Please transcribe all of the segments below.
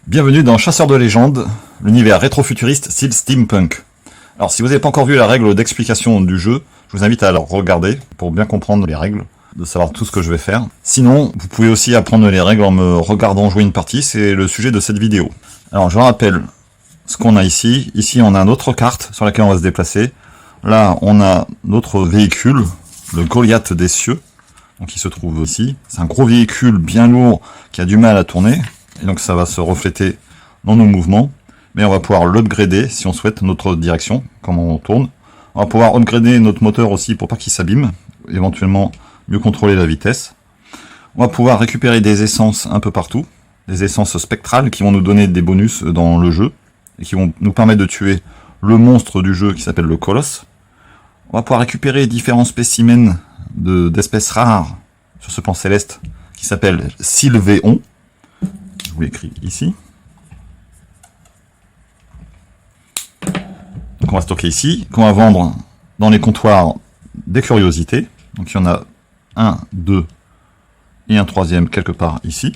Bienvenue dans Chasseurs de légendes, l'univers rétro-futuriste style steampunk. Alors si vous n'avez pas encore vu la règle d'explication du jeu, je vous invite à la regarder pour bien comprendre les règles, de savoir tout ce que je vais faire. Sinon, vous pouvez aussi apprendre les règles en me regardant jouer une partie, c'est le sujet de cette vidéo. Alors je rappelle ce qu'on a ici. Ici on a notre carte sur laquelle on va se déplacer. Là on a notre véhicule, le Goliath des cieux, donc il se trouve ici. C'est un gros véhicule bien lourd qui a du mal à tourner. Et donc ça va se refléter dans nos mouvements, mais on va pouvoir l'upgrader si on souhaite notre direction, comment on tourne. On va pouvoir upgrader notre moteur aussi pour pas qu'il s'abîme, éventuellement mieux contrôler la vitesse. On va pouvoir récupérer des essences un peu partout, des essences spectrales qui vont nous donner des bonus dans le jeu, et qui vont nous permettre de tuer le monstre du jeu qui s'appelle le Colosse. On va pouvoir récupérer différents spécimens d'espèces rares sur ce plan céleste qui s'appelle Sylvéon. Je vous l'écris ici. Donc on va stocker ici, qu'on va vendre dans les comptoirs des curiosités. Donc il y en a un, deux et un troisième quelque part ici,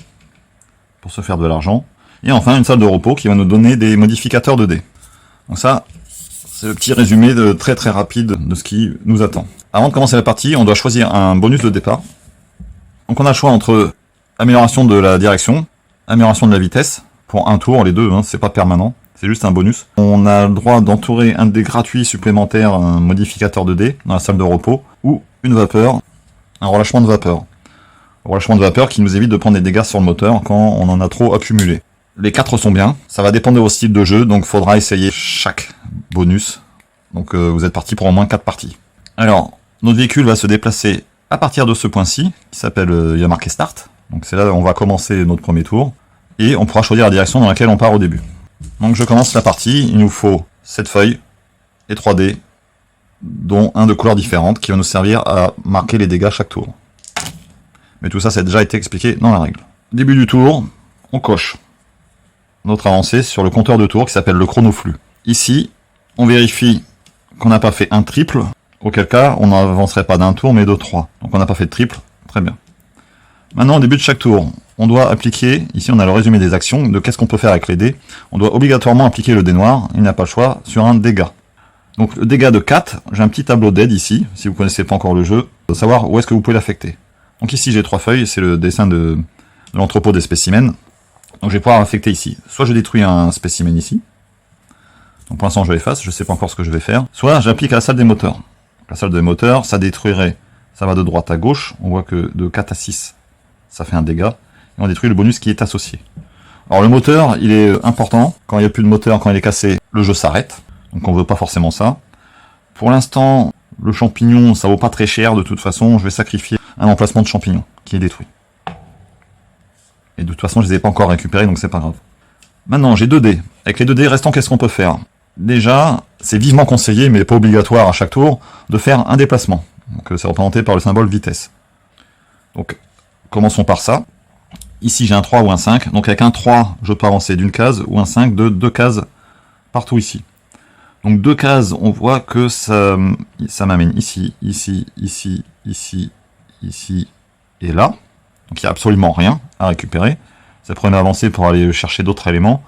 pour se faire de l'argent. Et enfin une salle de repos qui va nous donner des modificateurs de dés. Donc ça, c'est le petit résumé très rapide de ce qui nous attend. Avant de commencer la partie, on doit choisir un bonus de départ. Donc on a le choix entre amélioration de la direction, amélioration de la vitesse, pour un tour, les deux, hein, c'est pas permanent, c'est juste un bonus. On a le droit d'entourer un dé gratuit supplémentaire, un modificateur de dés, dans la salle de repos, ou une vapeur, un relâchement de vapeur. Un relâchement de vapeur qui nous évite de prendre des dégâts sur le moteur quand on en a trop accumulé. Les 4 sont bien, ça va dépendre de vos styles de jeu, donc faudra essayer chaque bonus. Donc vous êtes parti pour au moins 4 parties. Alors, notre véhicule va se déplacer à partir de ce point-ci, qui s'appelle, il y a marqué Start. Donc c'est là où on va commencer notre premier tour. Et on pourra choisir la direction dans laquelle on part au début. Donc je commence la partie, il nous faut 7 feuilles et 3 dés, dont un de couleurs différentes, qui va nous servir à marquer les dégâts chaque tour. Mais tout ça, ça a déjà été expliqué dans la règle. Début du tour, on coche notre avancée sur le compteur de tours qui s'appelle le chronoflux. Ici, on vérifie qu'on n'a pas fait un triple, auquel cas on n'avancerait pas d'un tour mais de 3. Donc on n'a pas fait de triple, très bien. Maintenant, au début de chaque tour, on doit appliquer, ici on a le résumé des actions, de qu'est-ce qu'on peut faire avec les dés. On doit obligatoirement appliquer le dé noir, il n'a pas le choix, sur un dégât. Donc le dégât de 4, j'ai un petit tableau d'aide ici, si vous ne connaissez pas encore le jeu, de savoir où est-ce que vous pouvez l'affecter. Donc ici j'ai 3 feuilles, c'est le dessin de l'entrepôt des spécimens. Donc je vais pouvoir affecter ici. Soit je détruis un spécimen ici, donc pour l'instant je l'efface, je ne sais pas encore ce que je vais faire. Soit j'applique à la salle des moteurs. La salle des moteurs, ça détruirait, ça va de droite à gauche, on voit que de 4 à 6, ça fait un dégât, et on détruit le bonus qui est associé. Alors le moteur, il est important, quand il n'y a plus de moteur, quand il est cassé, le jeu s'arrête, donc on veut pas forcément ça. Pour l'instant, le champignon, ça vaut pas très cher, de toute façon, je vais sacrifier un emplacement de champignon, qui est détruit. Et de toute façon, je les ai pas encore récupérés, donc c'est pas grave. Maintenant, j'ai 2 dés. Avec les 2 dés restants, qu'est-ce qu'on peut faire? Déjà, c'est vivement conseillé, mais pas obligatoire à chaque tour, de faire un déplacement. Donc c'est représenté par le symbole vitesse. Donc, commençons par ça. Ici, j'ai un 3 ou un 5. Donc avec un 3, je peux avancer d'une case, ou un 5 de 2 cases partout ici. Donc 2 cases, on voit que ça m'amène ici, ici, ici, ici, ici et là. Donc il n'y a absolument rien à récupérer. Ça pourrait m'avancer pour aller chercher d'autres éléments.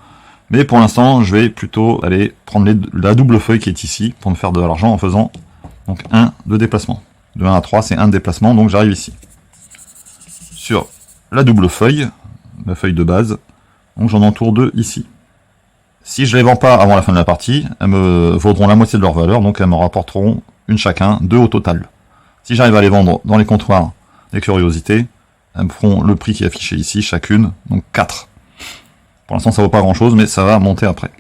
Mais pour l'instant, je vais plutôt aller prendre la double feuille qui est ici pour me faire de l'argent en faisant donc 1 de déplacement. De 1 à 3, c'est 1 de déplacement, donc j'arrive ici. Sur la double feuille, la feuille de base, donc j'en entoure 2 ici. Si je les vends pas avant la fin de la partie, elles me vaudront la moitié de leur valeur, donc elles me rapporteront une chacun, 2 au total. Si j'arrive à les vendre dans les comptoirs des curiosités, elles me feront le prix qui est affiché ici, chacune, donc 4. Pour l'instant ça vaut pas grand chose, mais ça va monter après.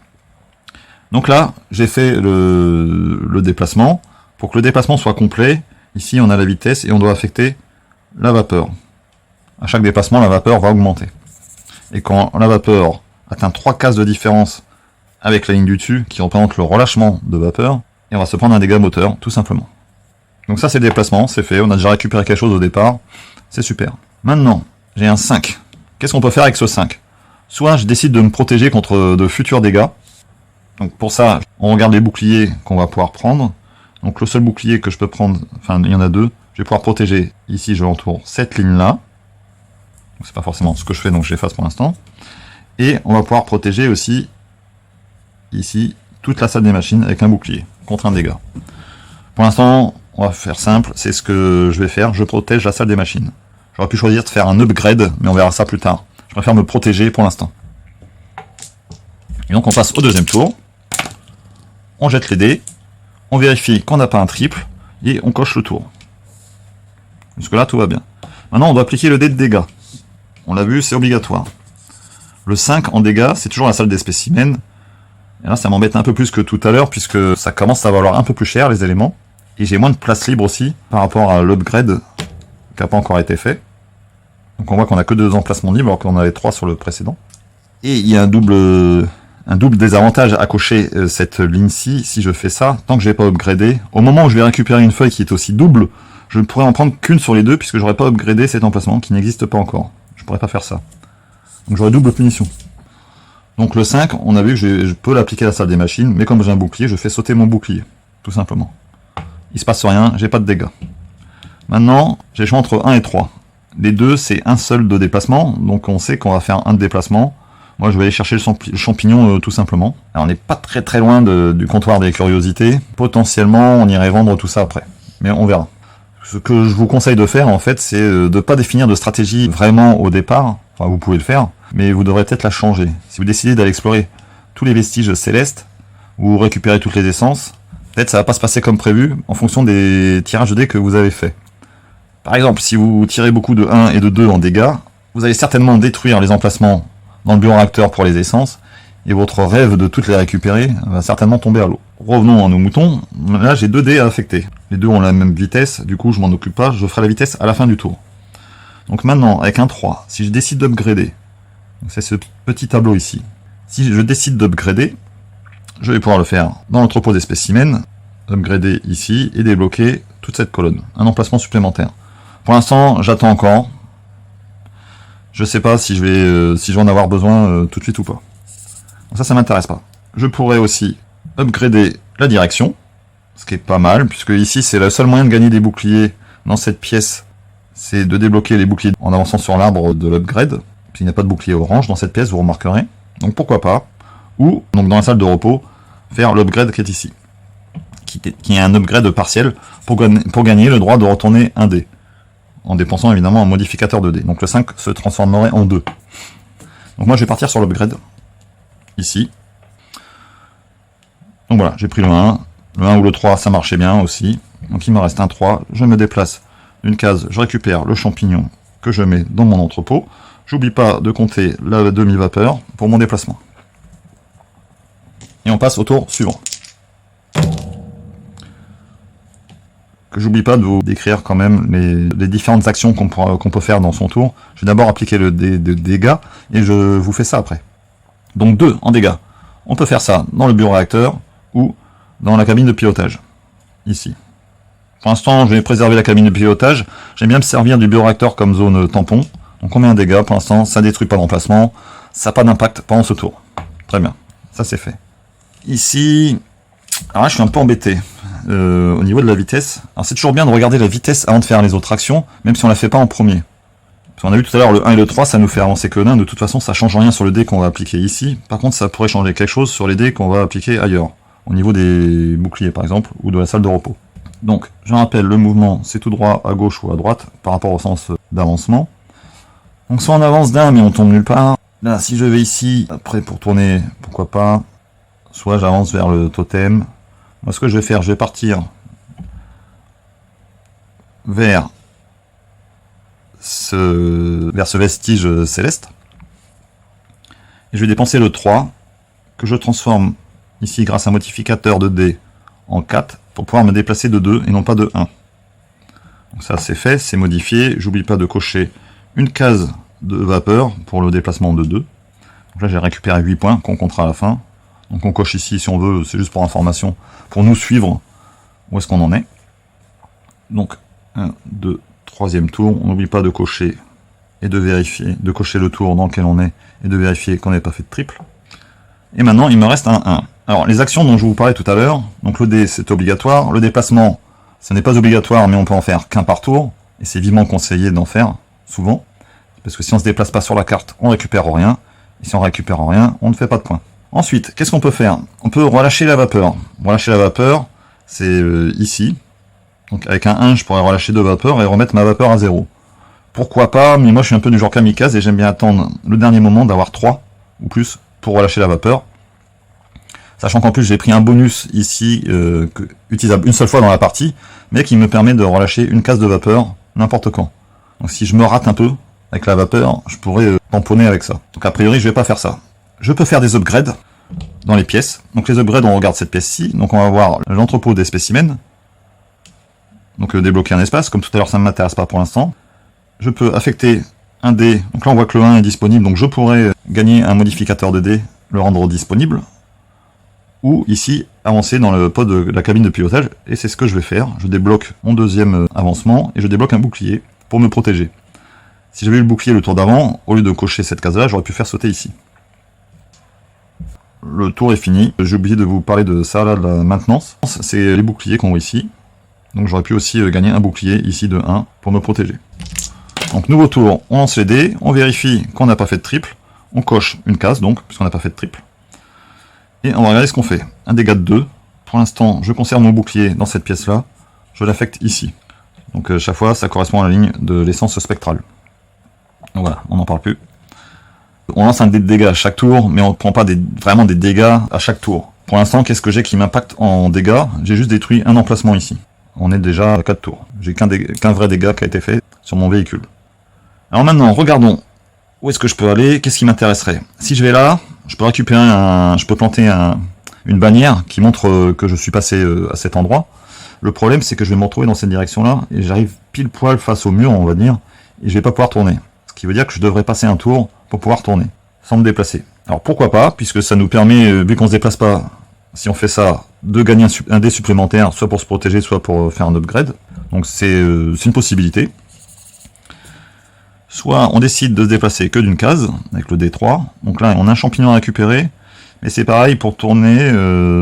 Donc là, j'ai fait le déplacement. Pour que le déplacement soit complet, ici on a la vitesse et on doit affecter la vapeur. À chaque déplacement, la vapeur va augmenter. Et quand la vapeur atteint 3 cases de différence avec la ligne du dessus, qui représente le relâchement de vapeur, et on va se prendre un dégât moteur, tout simplement. Donc ça c'est le déplacement, c'est fait, on a déjà récupéré quelque chose au départ, c'est super. Maintenant, j'ai un 5. Qu'est-ce qu'on peut faire avec ce 5? Soit je décide de me protéger contre de futurs dégâts. Donc pour ça, on regarde les boucliers qu'on va pouvoir prendre. Donc le seul bouclier que je peux prendre, enfin il y en a 2, je vais pouvoir protéger, ici je l'entoure cette ligne-là. C'est pas forcément ce que je fais, donc je l'efface pour l'instant. Et on va pouvoir protéger aussi, ici, toute la salle des machines avec un bouclier, contre un dégât. Pour l'instant, on va faire simple, c'est ce que je vais faire, je protège la salle des machines. J'aurais pu choisir de faire un upgrade, mais on verra ça plus tard. Je préfère me protéger pour l'instant. Et donc on passe au deuxième tour. On jette les dés, on vérifie qu'on n'a pas un triple, et on coche le tour. Jusque là, tout va bien. Maintenant, on doit appliquer le dé de dégâts. On l'a vu, c'est obligatoire. Le 5 en dégâts, c'est toujours la salle des spécimens. Et là, ça m'embête un peu plus que tout à l'heure, puisque ça commence à valoir un peu plus cher, les éléments. Et j'ai moins de place libre aussi, par rapport à l'upgrade, qui n'a pas encore été fait. Donc on voit qu'on a que 2 emplacements libres, alors qu'on avait 3 sur le précédent. Et il y a un double désavantage à cocher cette ligne-ci, si je fais ça, tant que je n'ai pas upgradé. Au moment où je vais récupérer une feuille qui est aussi double, je ne pourrais en prendre qu'une sur les deux, puisque j'aurais pas upgradé cet emplacement, qui n'existe pas encore. Je pourrais pas faire ça. Donc j'aurais double punition. Donc le 5, on a vu que je peux l'appliquer à la salle des machines, mais comme j'ai un bouclier, je fais sauter mon bouclier. Tout simplement. Il se passe rien, j'ai pas de dégâts. Maintenant, j'ai le choix entre 1 et 3. Les deux, c'est un seul de déplacement, donc on sait qu'on va faire un de déplacement. Moi, je vais aller chercher le champignon tout simplement. Alors, on n'est pas très loin du comptoir des curiosités. Potentiellement, on irait vendre tout ça après. Mais on verra. Ce que je vous conseille de faire, en fait, c'est de ne pas définir de stratégie vraiment au départ. Enfin, vous pouvez le faire, mais vous devrez peut-être la changer. Si vous décidez d'aller explorer tous les vestiges célestes, ou récupérer toutes les essences, peut-être ça va pas se passer comme prévu, en fonction des tirages de dés que vous avez fait. Par exemple, si vous tirez beaucoup de 1 et de 2 en dégâts, vous allez certainement détruire les emplacements dans le bioréacteur pour les essences, et votre rêve de toutes les récupérer va certainement tomber à l'eau. Revenons à nos moutons, là j'ai 2 dés à affecter. Les deux ont la même vitesse, du coup je m'en occupe pas, je ferai la vitesse à la fin du tour. Donc maintenant, avec un 3, si je décide d'upgrader, c'est ce petit tableau ici, si je décide d'upgrader, je vais pouvoir le faire dans l'entrepôt des spécimens, upgrader ici, et débloquer toute cette colonne, un emplacement supplémentaire. Pour l'instant, j'attends encore. Je sais pas si je vais en avoir besoin tout de suite ou pas. Donc ça m'intéresse pas. Je pourrais aussi upgrader la direction, ce qui est pas mal, puisque ici c'est le seul moyen de gagner des boucliers dans cette pièce, c'est de débloquer les boucliers en avançant sur l'arbre de l'upgrade. Il n'y a pas de bouclier orange dans cette pièce, vous remarquerez. Donc pourquoi pas. Ou, donc dans la salle de repos, faire l'upgrade qui est ici. Qui est un upgrade partiel pour gagner le droit de retourner un dé. En dépensant évidemment un modificateur de dés. Donc le 5 se transformerait en 2. Donc moi je vais partir sur l'upgrade. Ici. Donc voilà, j'ai pris le 1. Le 1 ou le 3, ça marchait bien aussi. Donc il me reste un 3. Je me déplace d'une case, je récupère le champignon que je mets dans mon entrepôt. J'oublie pas de compter la demi-vapeur pour mon déplacement. Et on passe au tour suivant. Que j'oublie pas de vous décrire quand même les différentes actions qu'on peut faire dans son tour. Je vais d'abord appliquer le dé de dégâts, et je vous fais ça après. Donc 2 en dégâts. On peut faire ça dans le bioréacteur, ou dans la cabine de pilotage. Ici. Pour l'instant, je vais préserver la cabine de pilotage. J'aime bien me servir du bioréacteur comme zone tampon. Donc on met un dégât, pour l'instant, ça détruit pas d'emplacement. Ça n'a pas d'impact pendant ce tour. Très bien, ça c'est fait. Ici, alors là je suis un peu embêté. Au niveau de la vitesse, alors c'est toujours bien de regarder la vitesse avant de faire les autres actions, même si on la fait pas en premier. Parce qu'on a vu tout à l'heure le 1 et le 3, ça nous fait avancer que d'un, de toute façon ça change rien sur le dé qu'on va appliquer ici. Par contre ça pourrait changer quelque chose sur les dés qu'on va appliquer ailleurs, au niveau des boucliers par exemple, ou de la salle de repos. Donc, je rappelle, le mouvement c'est tout droit à gauche ou à droite, par rapport au sens d'avancement. Donc soit on avance d'un mais on tombe nulle part. Là, si je vais ici, après pour tourner, pourquoi pas, soit j'avance vers le totem. Moi, ce que je vais faire, je vais partir vers ce vestige céleste. Et je vais dépenser le 3, que je transforme ici grâce à un modificateur de dés en 4, pour pouvoir me déplacer de 2 et non pas de 1. Donc ça c'est fait, c'est modifié. J'oublie pas de cocher une case de vapeur pour le déplacement de 2. Donc là j'ai récupéré 8 points qu'on comptera à la fin. Donc on coche ici si on veut, c'est juste pour information, pour nous suivre où est-ce qu'on en est. Donc 1, 2, 3e tour, on n'oublie pas de cocher et de vérifier, de cocher le tour dans lequel on est et de vérifier qu'on n'ait pas fait de triple. Et maintenant il me reste un 1. Alors les actions dont je vous parlais tout à l'heure, donc le dé c'est obligatoire, le déplacement ce n'est pas obligatoire mais on peut en faire qu'un par tour, et c'est vivement conseillé d'en faire souvent, parce que si on se déplace pas sur la carte on récupère rien, Et si on récupère rien, on ne fait pas de points. Ensuite, qu'est-ce qu'on peut faire? On peut relâcher la vapeur. Relâcher la vapeur, c'est ici. Donc avec un 1, je pourrais relâcher 2 vapeurs et remettre ma vapeur à 0. Pourquoi pas, mais moi je suis un peu du genre kamikaze et j'aime bien attendre le dernier moment d'avoir 3 ou plus pour relâcher la vapeur. Sachant qu'en plus j'ai pris un bonus ici, utilisable une seule fois dans la partie, mais qui me permet de relâcher une case de vapeur n'importe quand. Donc si je me rate un peu avec la vapeur, je pourrais tamponner avec ça. Donc a priori je vais pas faire ça. Je peux faire des upgrades dans les pièces. Donc les upgrades, on regarde cette pièce-ci. Donc on va voir l'entrepôt des spécimens. Donc débloquer un espace, comme tout à l'heure ça ne m'intéresse pas pour l'instant. Je peux affecter un dé. Donc là on voit que le 1 est disponible, donc je pourrais gagner un modificateur de dé, le rendre disponible. Ou ici, avancer dans le pod de la cabine de pilotage, et c'est ce que je vais faire. Je débloque mon deuxième avancement, et je débloque un bouclier pour me protéger. Si j'avais eu le bouclier le tour d'avant, au lieu de cocher cette case-là, j'aurais pu faire sauter ici. Le tour est fini. J'ai oublié de vous parler de ça, là, de la maintenance. C'est les boucliers qu'on voit ici. Donc j'aurais pu aussi gagner un bouclier ici de 1 pour me protéger. Donc nouveau tour, on lance les dés, on vérifie qu'on n'a pas fait de triple, on coche une case donc, puisqu'on n'a pas fait de triple. Et on va regarder ce qu'on fait. Un dégât de 2. Pour l'instant, je conserve mon bouclier dans cette pièce-là. Je l'affecte ici. Donc chaque fois, ça correspond à la ligne de l'essence spectrale. Donc voilà, on n'en parle plus. On lance un dé de dégâts à chaque tour, mais on ne prend pas vraiment des dégâts à chaque tour. Pour l'instant, qu'est-ce que j'ai qui m'impacte en dégâts? J'ai juste détruit un emplacement ici. On est déjà à 4 tours. J'ai qu'un vrai dégât qui a été fait sur mon véhicule. Alors maintenant, regardons où est-ce que je peux aller, qu'est-ce qui m'intéresserait. Si je vais là, je peux récupérer je peux planter une bannière qui montre que je suis passé à cet endroit. Le problème, c'est que je vais me retrouver dans cette direction-là, et j'arrive pile poil face au mur, on va dire, et je vais pas pouvoir tourner. Ce qui veut dire que je devrais passer un tour pour pouvoir tourner, sans me déplacer. Alors pourquoi pas, puisque ça nous permet, vu qu'on se déplace pas, si on fait ça, de gagner un dé supplémentaire, soit pour se protéger, soit pour faire un upgrade. Donc c'est une possibilité. Soit on décide de se déplacer que d'une case, avec le D3. Donc là, on a un champignon à récupérer. Mais c'est pareil pour tourner,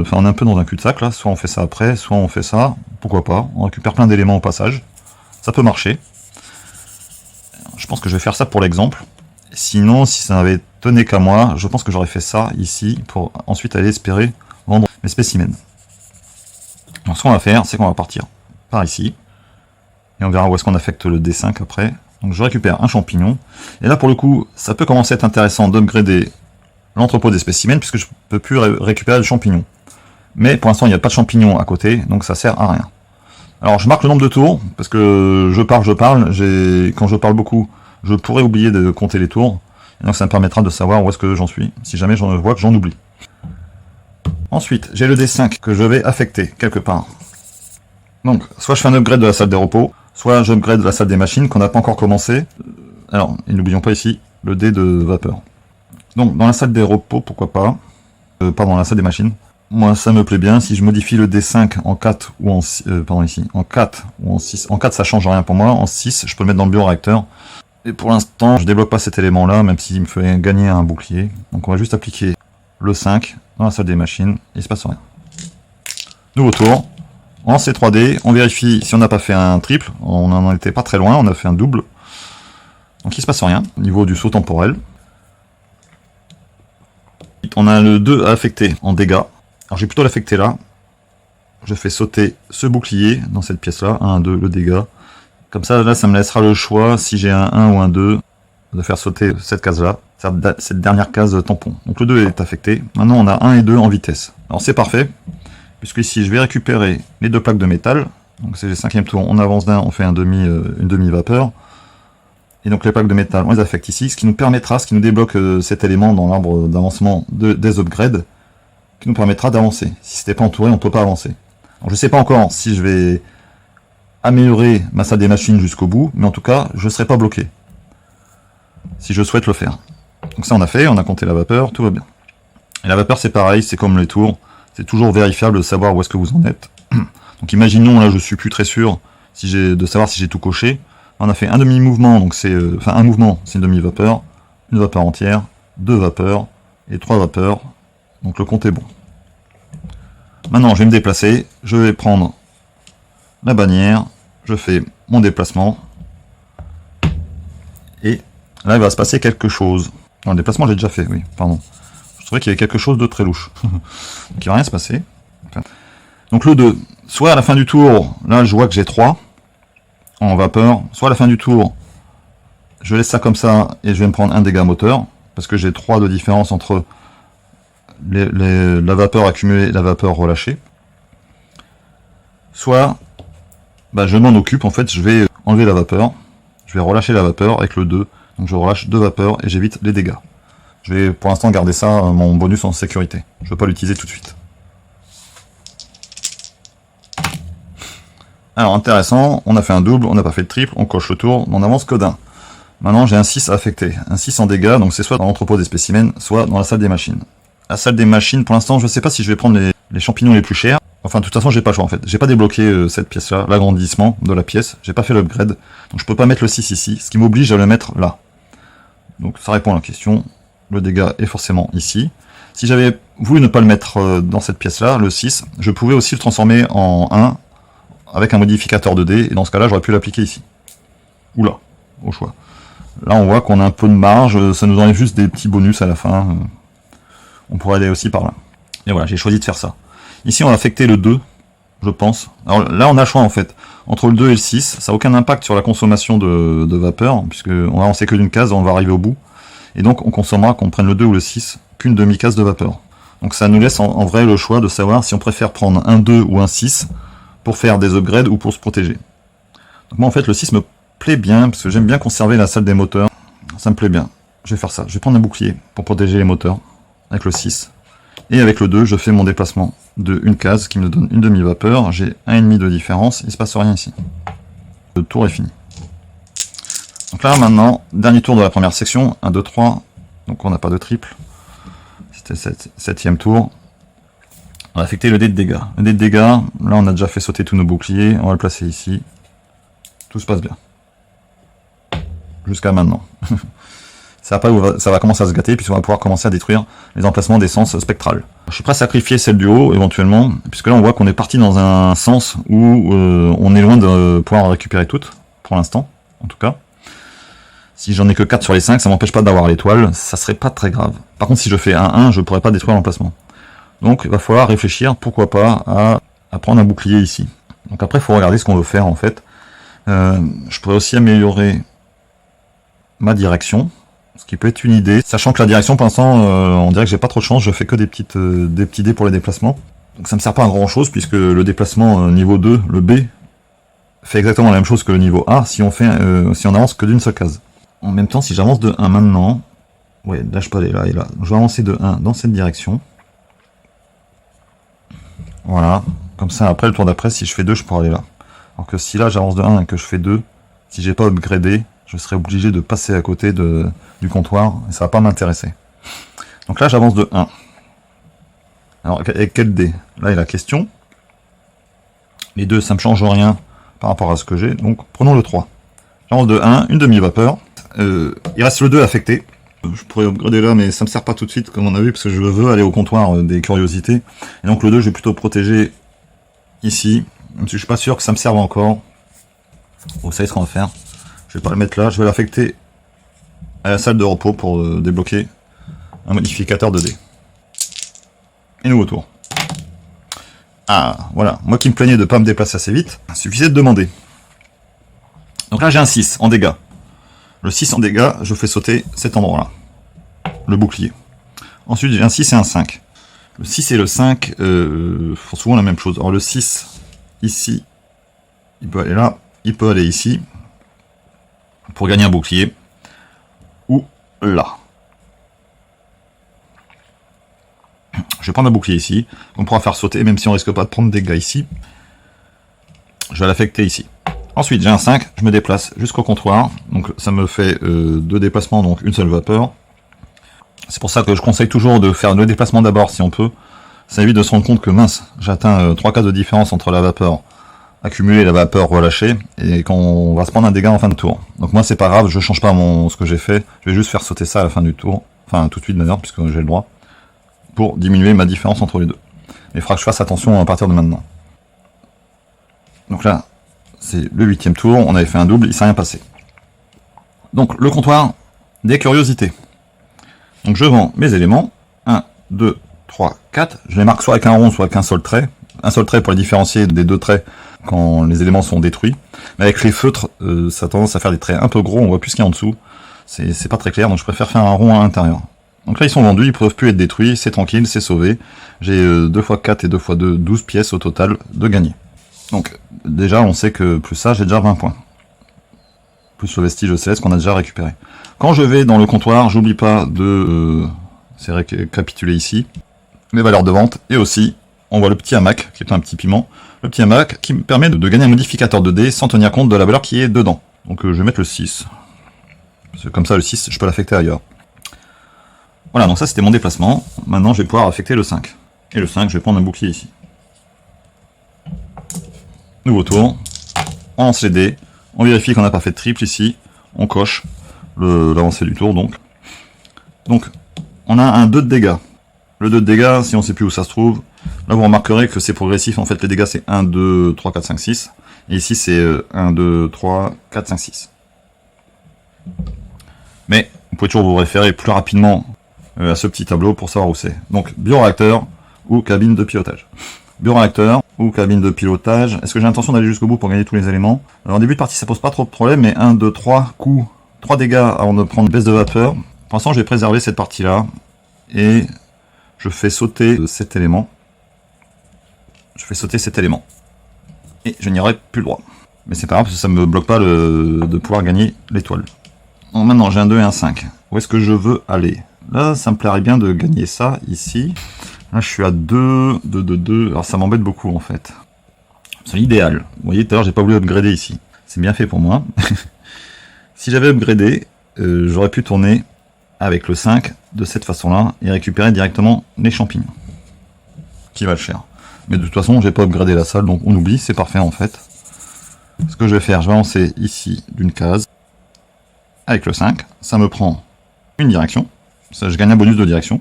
enfin on est un peu dans un cul-de-sac là. Soit on fait ça après, soit on fait ça. Pourquoi pas, on récupère plein d'éléments au passage. Ça peut marcher. Je pense que je vais faire ça pour l'exemple. Sinon, si ça n'avait tenu qu'à moi, je pense que j'aurais fait ça ici pour ensuite aller espérer vendre mes spécimens. Donc ce qu'on va faire, c'est qu'on va partir par ici. Et on verra où est-ce qu'on affecte le D5 après. Donc je récupère un champignon. Et là pour le coup, ça peut commencer à être intéressant d'upgrader l'entrepôt des spécimens, puisque je ne peux plus récupérer le champignon. Mais pour l'instant, il n'y a pas de champignon à côté, donc ça sert à rien. Alors je marque le nombre de tours, parce que je parle. Quand je parle beaucoup, je pourrais oublier de compter les tours. Et donc ça me permettra de savoir où est-ce que j'en suis, si jamais j'en vois que j'en oublie. Ensuite, j'ai le D5 que je vais affecter quelque part. Donc, soit je fais un upgrade de la salle des repos, soit j'upgrade la salle des machines qu'on n'a pas encore commencé. Alors, et n'oublions pas ici le dé de vapeur. Donc, dans la salle des repos, pourquoi pas. Pardon, la salle des machines. Moi, ça me plaît bien. Si je modifie le D5 en 4 ou en 6, en 4 ou en 6. En 4, ça change rien pour moi. En 6, je peux le mettre dans le bioréacteur. Et pour l'instant, je débloque pas cet élément-là, même s'il me fait gagner un bouclier. Donc, on va juste appliquer le 5 dans la salle des machines. Et il se passe rien. Nouveau tour. On lance les 3D. On vérifie si on n'a pas fait un triple. On n'en était pas très loin. On a fait un double. Donc, il se passe rien. Au niveau du saut temporel. On a le 2 à affecter en dégâts. Alors j'ai plutôt l'affecté là. Je fais sauter ce bouclier dans cette pièce là. 1, 2, le dégât. Comme ça, là, ça me laissera le choix, si j'ai un 1 ou un 2, de faire sauter cette case là. Cette dernière case tampon. Donc le 2 est affecté. Maintenant, on a 1 et 2 en vitesse. Alors c'est parfait. Puisque ici, je vais récupérer les 2 plaques de métal. Donc c'est le 5e tour. On avance d'un, on fait une demi-vapeur. Et donc les plaques de métal, on les affecte ici, ce qui nous permettra, ce qui nous débloque cet élément dans l'arbre d'avancement des upgrades, qui nous permettra d'avancer. Si c'était pas entouré, on ne peut pas avancer. Alors, je ne sais pas encore si je vais améliorer ma salle des machines jusqu'au bout, mais en tout cas, je ne serai pas bloqué. Si je souhaite le faire. Donc ça on a fait, on a compté la vapeur, tout va bien. Et la vapeur c'est pareil, c'est comme les tours, c'est toujours vérifiable de savoir où est-ce que vous en êtes. Donc imaginons, là je suis plus très sûr de savoir si j'ai tout coché. On a fait un demi-mouvement, donc c'est un mouvement, c'est une demi-vapeur, une vapeur entière, 2 vapeurs et 3 vapeurs. Donc le compte est bon. Maintenant, je vais me déplacer, je vais prendre la bannière, je fais mon déplacement et là il va se passer quelque chose. Non, le déplacement, j'ai déjà fait, oui, pardon. Je trouvais qu'il y avait quelque chose de très louche. Donc il va rien se passer. Enfin. Donc le 2, soit à la fin du tour, là je vois que j'ai 3 en vapeur, soit à la fin du tour, je laisse ça comme ça et je vais me prendre un dégât moteur, parce que j'ai 3 de différence entre la vapeur accumulée et la vapeur relâchée. Soit, bah, je m'en occupe, en fait, je vais enlever la vapeur, je vais relâcher la vapeur avec le 2, donc je relâche 2 vapeurs et j'évite les dégâts. Je vais pour l'instant garder ça, mon bonus en sécurité. Je ne veux pas l'utiliser tout de suite. Alors intéressant, on a fait un double, on n'a pas fait le triple, on coche le tour, on avance que d'un. Maintenant j'ai un 6 à affecter, un 6 en dégâts, donc c'est soit dans l'entrepôt des spécimens, soit dans la salle des machines. La salle des machines, pour l'instant je ne sais pas si je vais prendre les champignons les plus chers. Enfin de toute façon j'ai pas le choix en fait. J'ai pas débloqué cette pièce là, l'agrandissement de la pièce, j'ai pas fait l'upgrade, donc je peux pas mettre le 6 ici, ce qui m'oblige à le mettre là. Donc ça répond à la question, le dégât est forcément ici. Si j'avais voulu ne pas le mettre dans cette pièce là, le 6, je pouvais aussi le transformer en 1 avec un modificateur de dés, et dans ce cas là j'aurais pu l'appliquer ici. Ou là, au choix. Là on voit qu'on a un peu de marge, ça nous enlève juste des petits bonus à la fin. On pourrait aller aussi par là. Et voilà, j'ai choisi de faire ça. Ici on va affecter le 2, je pense. Alors là on a le choix en fait. Entre le 2 et le 6, ça n'a aucun impact sur la consommation de vapeur, puisque on va avancer que d'une case, on va arriver au bout. Et donc on consommera, qu'on prenne le 2 ou le 6, qu'une demi-case de vapeur. Donc ça nous laisse en vrai le choix de savoir si on préfère prendre un 2 ou un 6 pour faire des upgrades ou pour se protéger. Donc moi en fait le 6 me plaît bien, parce que j'aime bien conserver la salle des moteurs. Ça me plaît bien. Je vais faire ça. Je vais prendre un bouclier pour protéger les moteurs, avec le 6. Et avec le 2, je fais mon déplacement de une case qui me donne une demi-vapeur. J'ai 1,5 de différence, il ne se passe rien ici. Le tour est fini. Donc là maintenant, dernier tour de la première section, 1, 2, 3. Donc on n'a pas de triple. C'était le 7e tour. On va affecter le dé de dégâts. Le dé de dégâts, là on a déjà fait sauter tous nos boucliers, on va le placer ici. Tout se passe bien. Jusqu'à maintenant. Ça va commencer à se gâter, puisqu'on va pouvoir commencer à détruire les emplacements d'essence spectrale. Je suis prêt à sacrifier celle du haut, éventuellement, puisque là on voit qu'on est parti dans un sens où on est loin de pouvoir récupérer toutes, pour l'instant, en tout cas. Si j'en ai que 4 sur les 5, ça m'empêche pas d'avoir l'étoile, ça serait pas très grave. Par contre, si je fais un 1, je pourrais pas détruire l'emplacement. Donc il va falloir réfléchir, pourquoi pas, à prendre un bouclier ici. Donc après, il faut regarder ce qu'on veut faire, en fait. Je pourrais aussi améliorer ma direction, ce qui peut être une idée, sachant que la direction, pour l'instant, on dirait que j'ai pas trop de chance, je fais que des petits dés pour les déplacements. Donc ça me sert pas à grand chose, puisque le déplacement niveau 2, le B, fait exactement la même chose que le niveau A, si on avance que d'une seule case. En même temps, si j'avance de 1 maintenant, ouais, là je peux aller là et là, je vais avancer de 1 dans cette direction. Voilà, comme ça après le tour d'après, si je fais 2, je pourrais aller là. Alors que si là j'avance de 1 et que je fais 2, si j'ai pas upgradé, je serais obligé de passer à côté du comptoir, et ça va pas m'intéresser. Donc là j'avance de 1. Alors avec quel dé? Là il y a la question. Les 2 ça me change rien par rapport à ce que j'ai, donc prenons le 3. J'avance de 1, une demi-vapeur. Il reste le 2 affecté. Je pourrais upgrader là, mais ça me sert pas tout de suite, comme on a vu, parce que je veux aller au comptoir des curiosités. Et donc le 2, je vais plutôt protéger ici, même si je suis pas sûr que ça me serve encore. Vous savez ce qu'on va faire. Je vais pas le mettre là, je vais l'affecter à la salle de repos pour débloquer un modificateur de dés. Et nouveau tour. Ah, voilà. Moi qui me plaignais de pas me déplacer assez vite, il suffisait de demander. Donc là j'ai un 6 en dégâts. Le 6 en dégâts, je fais sauter cet endroit-là. Le bouclier. Ensuite j'ai un 6 et un 5. Le 6 et le 5 font souvent la même chose. Alors le 6, ici, il peut aller là, il peut aller ici, pour gagner un bouclier, ou là. Je vais prendre un bouclier ici, on pourra faire sauter, même si on risque pas de prendre des dégâts ici. Je vais l'affecter ici. Ensuite, j'ai un 5, je me déplace jusqu'au comptoir, donc ça me fait 2 déplacements, donc une seule vapeur. C'est pour ça que je conseille toujours de faire le déplacement d'abord si on peut. Ça évite de se rendre compte que mince, j'atteins 3 cases de différence entre la vapeur accumulée et la vapeur relâchée, et qu'on va se prendre un dégât en fin de tour. Donc moi c'est pas grave, je change pas ce que j'ai fait, je vais juste faire sauter ça à la fin du tour, enfin tout de suite d'ailleurs, puisque j'ai le droit, pour diminuer ma différence entre les deux. Mais il faudra que je fasse attention à partir de maintenant. Donc là, c'est le 8e tour, on avait fait un double, il s'est rien passé. Donc le comptoir des curiosités. Donc je vends mes éléments. 1, 2, 3, 4. Je les marque soit avec un rond, soit avec un seul trait. Un seul trait pour les différencier des deux traits quand les éléments sont détruits. Mais avec les feutres, ça a tendance à faire des traits un peu gros, on voit plus ce qu'il y a en dessous. C'est pas très clair, donc je préfère faire un rond à l'intérieur. Donc là ils sont vendus, ils peuvent plus être détruits, c'est tranquille, c'est sauvé. J'ai 2 x 4 et 2 x 2, 12 pièces au total de gagner. Donc déjà on sait que plus ça, j'ai déjà 20 points. Plus le vestige céleste qu'on a déjà récupéré. Quand je vais dans le comptoir, j'oublie pas de c'est récapitulé ici, les valeurs de vente, et aussi on voit le petit hamac, qui est un petit piment, le petit hamac qui me permet de gagner un modificateur de dés sans tenir compte de la valeur qui est dedans. Donc je vais mettre le 6. Parce que comme ça le 6, je peux l'affecter ailleurs. Voilà, donc ça c'était mon déplacement. Maintenant je vais pouvoir affecter le 5. Et le 5, je vais prendre un bouclier ici. Nouveau tour. On lance les dés. On vérifie qu'on n'a pas fait de triple ici. On coche l'avancée du tour donc. Donc on a un 2 de dégâts. Le 2 de dégâts, si on ne sait plus où ça se trouve, là vous remarquerez que c'est progressif. En fait les dégâts c'est 1, 2, 3, 4, 5, 6. Et ici c'est 1, 2, 3, 4, 5, 6. Mais vous pouvez toujours vous référer plus rapidement à ce petit tableau pour savoir où c'est. Donc bioréacteur ou cabine de pilotage. Bioréacteur ou cabine de pilotage. Est-ce que j'ai l'intention d'aller jusqu'au bout pour gagner tous les éléments? Alors en début de partie ça pose pas trop de problème, mais 1, 2, 3 coups, 3 dégâts avant de prendre une baisse de vapeur. Pour l'instant je vais préserver cette partie là et je fais sauter cet élément. Je fais sauter cet élément. Et je n'y aurai plus le droit. Mais c'est pas grave parce que ça me bloque pas de pouvoir gagner l'étoile. Donc maintenant j'ai un 2 et un 5. Où est-ce que je veux aller? Là ça me plairait bien de gagner ça ici. Là je suis à 2, 2, 2, 2. Alors ça m'embête beaucoup en fait. C'est l'idéal. Vous voyez tout à l'heure j'ai pas voulu upgrader ici. C'est bien fait pour moi. Si j'avais upgradé, j'aurais pu tourner avec le 5 de cette façon-là et récupérer directement les champignons. Qui va le faire. Mais de toute façon j'ai pas upgradé la salle donc on oublie, c'est parfait en fait. Ce que je vais faire, je vais avancer ici d'une case. Avec le 5, ça me prend une direction. Ça, je gagne un bonus de direction.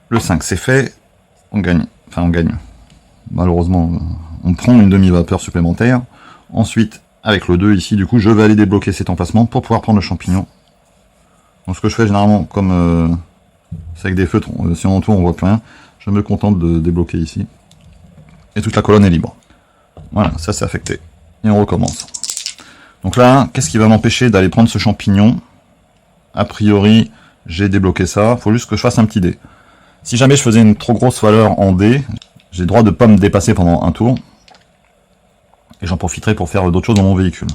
Le 5, c'est fait. On gagne. Enfin, on gagne. Malheureusement, on prend une demi-vapeur supplémentaire. Ensuite, avec le 2 ici, du coup, je vais aller débloquer cet emplacement pour pouvoir prendre le champignon. Donc, ce que je fais généralement, comme c'est avec des feutres, si on entoure, on voit plus rien. Je me contente de débloquer ici. Et toute la colonne est libre. Voilà, ça c'est affecté. Et on recommence. Donc là, qu'est-ce qui va m'empêcher d'aller prendre ce champignon? A priori, j'ai débloqué ça. Il faut juste que je fasse un petit dé. Si jamais je faisais une trop grosse valeur en dé, j'ai le droit de ne pas me dépasser pendant un tour. Et j'en profiterai pour faire d'autres choses dans mon véhicule.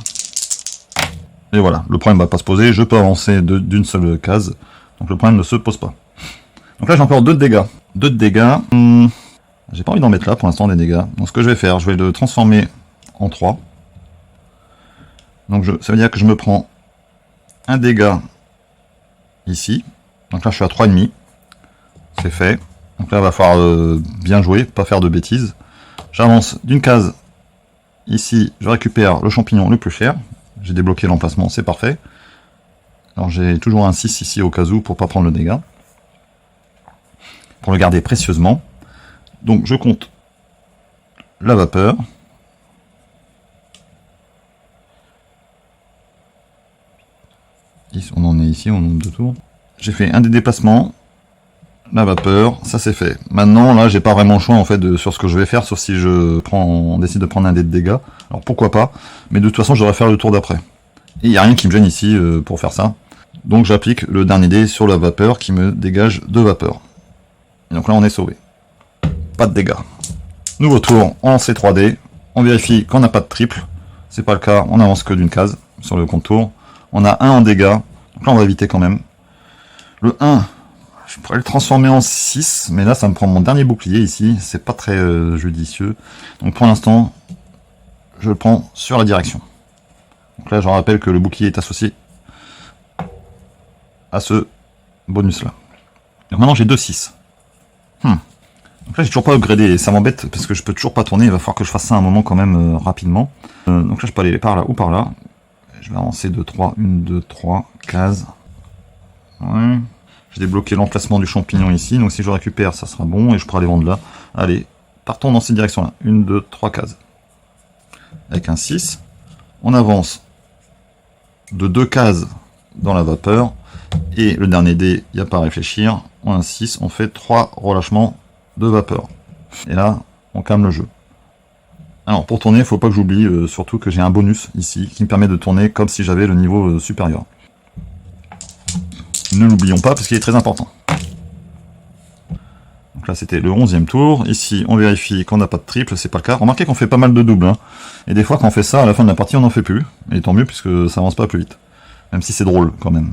Et voilà, le problème ne va pas se poser. Je peux avancer d'une seule case. Donc le problème ne se pose pas. Donc là, j'ai encore 2 de dégâts. 2 de dégâts. J'ai pas envie d'en mettre là pour l'instant des dégâts. Donc ce que je vais faire, je vais le transformer en 3. Donc ça veut dire que je me prends un dégât ici. Donc là je suis à 3,5. C'est fait. Donc là il va falloir bien jouer, pas faire de bêtises. J'avance d'une case ici, je récupère le champignon le plus cher. J'ai débloqué l'emplacement, c'est parfait. Alors j'ai toujours un 6 ici au cas où pour pas prendre le dégât. Pour le garder précieusement. Donc je compte la vapeur. On en est ici, on nombre de tours. J'ai fait un des déplacements, la vapeur, ça c'est fait. Maintenant, là, j'ai pas vraiment le choix en fait sur ce que je vais faire, sauf si on décide de prendre un dé de dégâts. Alors pourquoi pas, mais de toute façon, je devrais faire le tour d'après. Et il n'y a rien qui me gêne ici pour faire ça. Donc j'applique le dernier dé sur la vapeur qui me dégage 2 vapeurs. Et donc là, on est sauvé. Pas de dégâts. Nouveau tour, on lance les 3 dés. On vérifie qu'on n'a pas de triple. C'est pas le cas, on avance que d'une case sur le contour. On a 1 en dégâts, donc là on va éviter quand même. Le 1, je pourrais le transformer en 6, mais là ça me prend mon dernier bouclier ici, c'est pas très judicieux. Donc pour l'instant, je le prends sur la direction. Donc là je rappelle que le bouclier est associé à ce bonus là. Donc maintenant j'ai 2 6. Donc là j'ai toujours pas upgradé, et ça m'embête parce que je peux toujours pas tourner, il va falloir que je fasse ça à un moment quand même rapidement. Donc là je peux aller par là ou par là. Je vais avancer 2, 3, 1, 2, 3, cases. Ouais. J'ai débloqué l'emplacement du champignon ici, donc si je récupère, ça sera bon, et je pourrai aller vendre là. Allez, partons dans cette direction-là. 1, 2, 3 cases. Avec un 6, on avance de 2 cases dans la vapeur, Et le dernier dé, il n'y a pas à réfléchir. On a un 6, on fait 3 relâchements de vapeur. Et là, on calme le jeu. Alors pour tourner, il ne faut pas que j'oublie surtout que j'ai un bonus ici qui me permet de tourner comme si j'avais le niveau supérieur. Ne l'oublions pas parce qu'il est très important. Donc là c'était le 11e tour. Ici on vérifie qu'on n'a pas de triple, c'est pas le cas. Remarquez qu'on fait pas mal de doubles. Hein. Et des fois quand on fait ça, à la fin de la partie on n'en fait plus. Et tant mieux puisque ça avance pas plus vite. Même si c'est drôle quand même.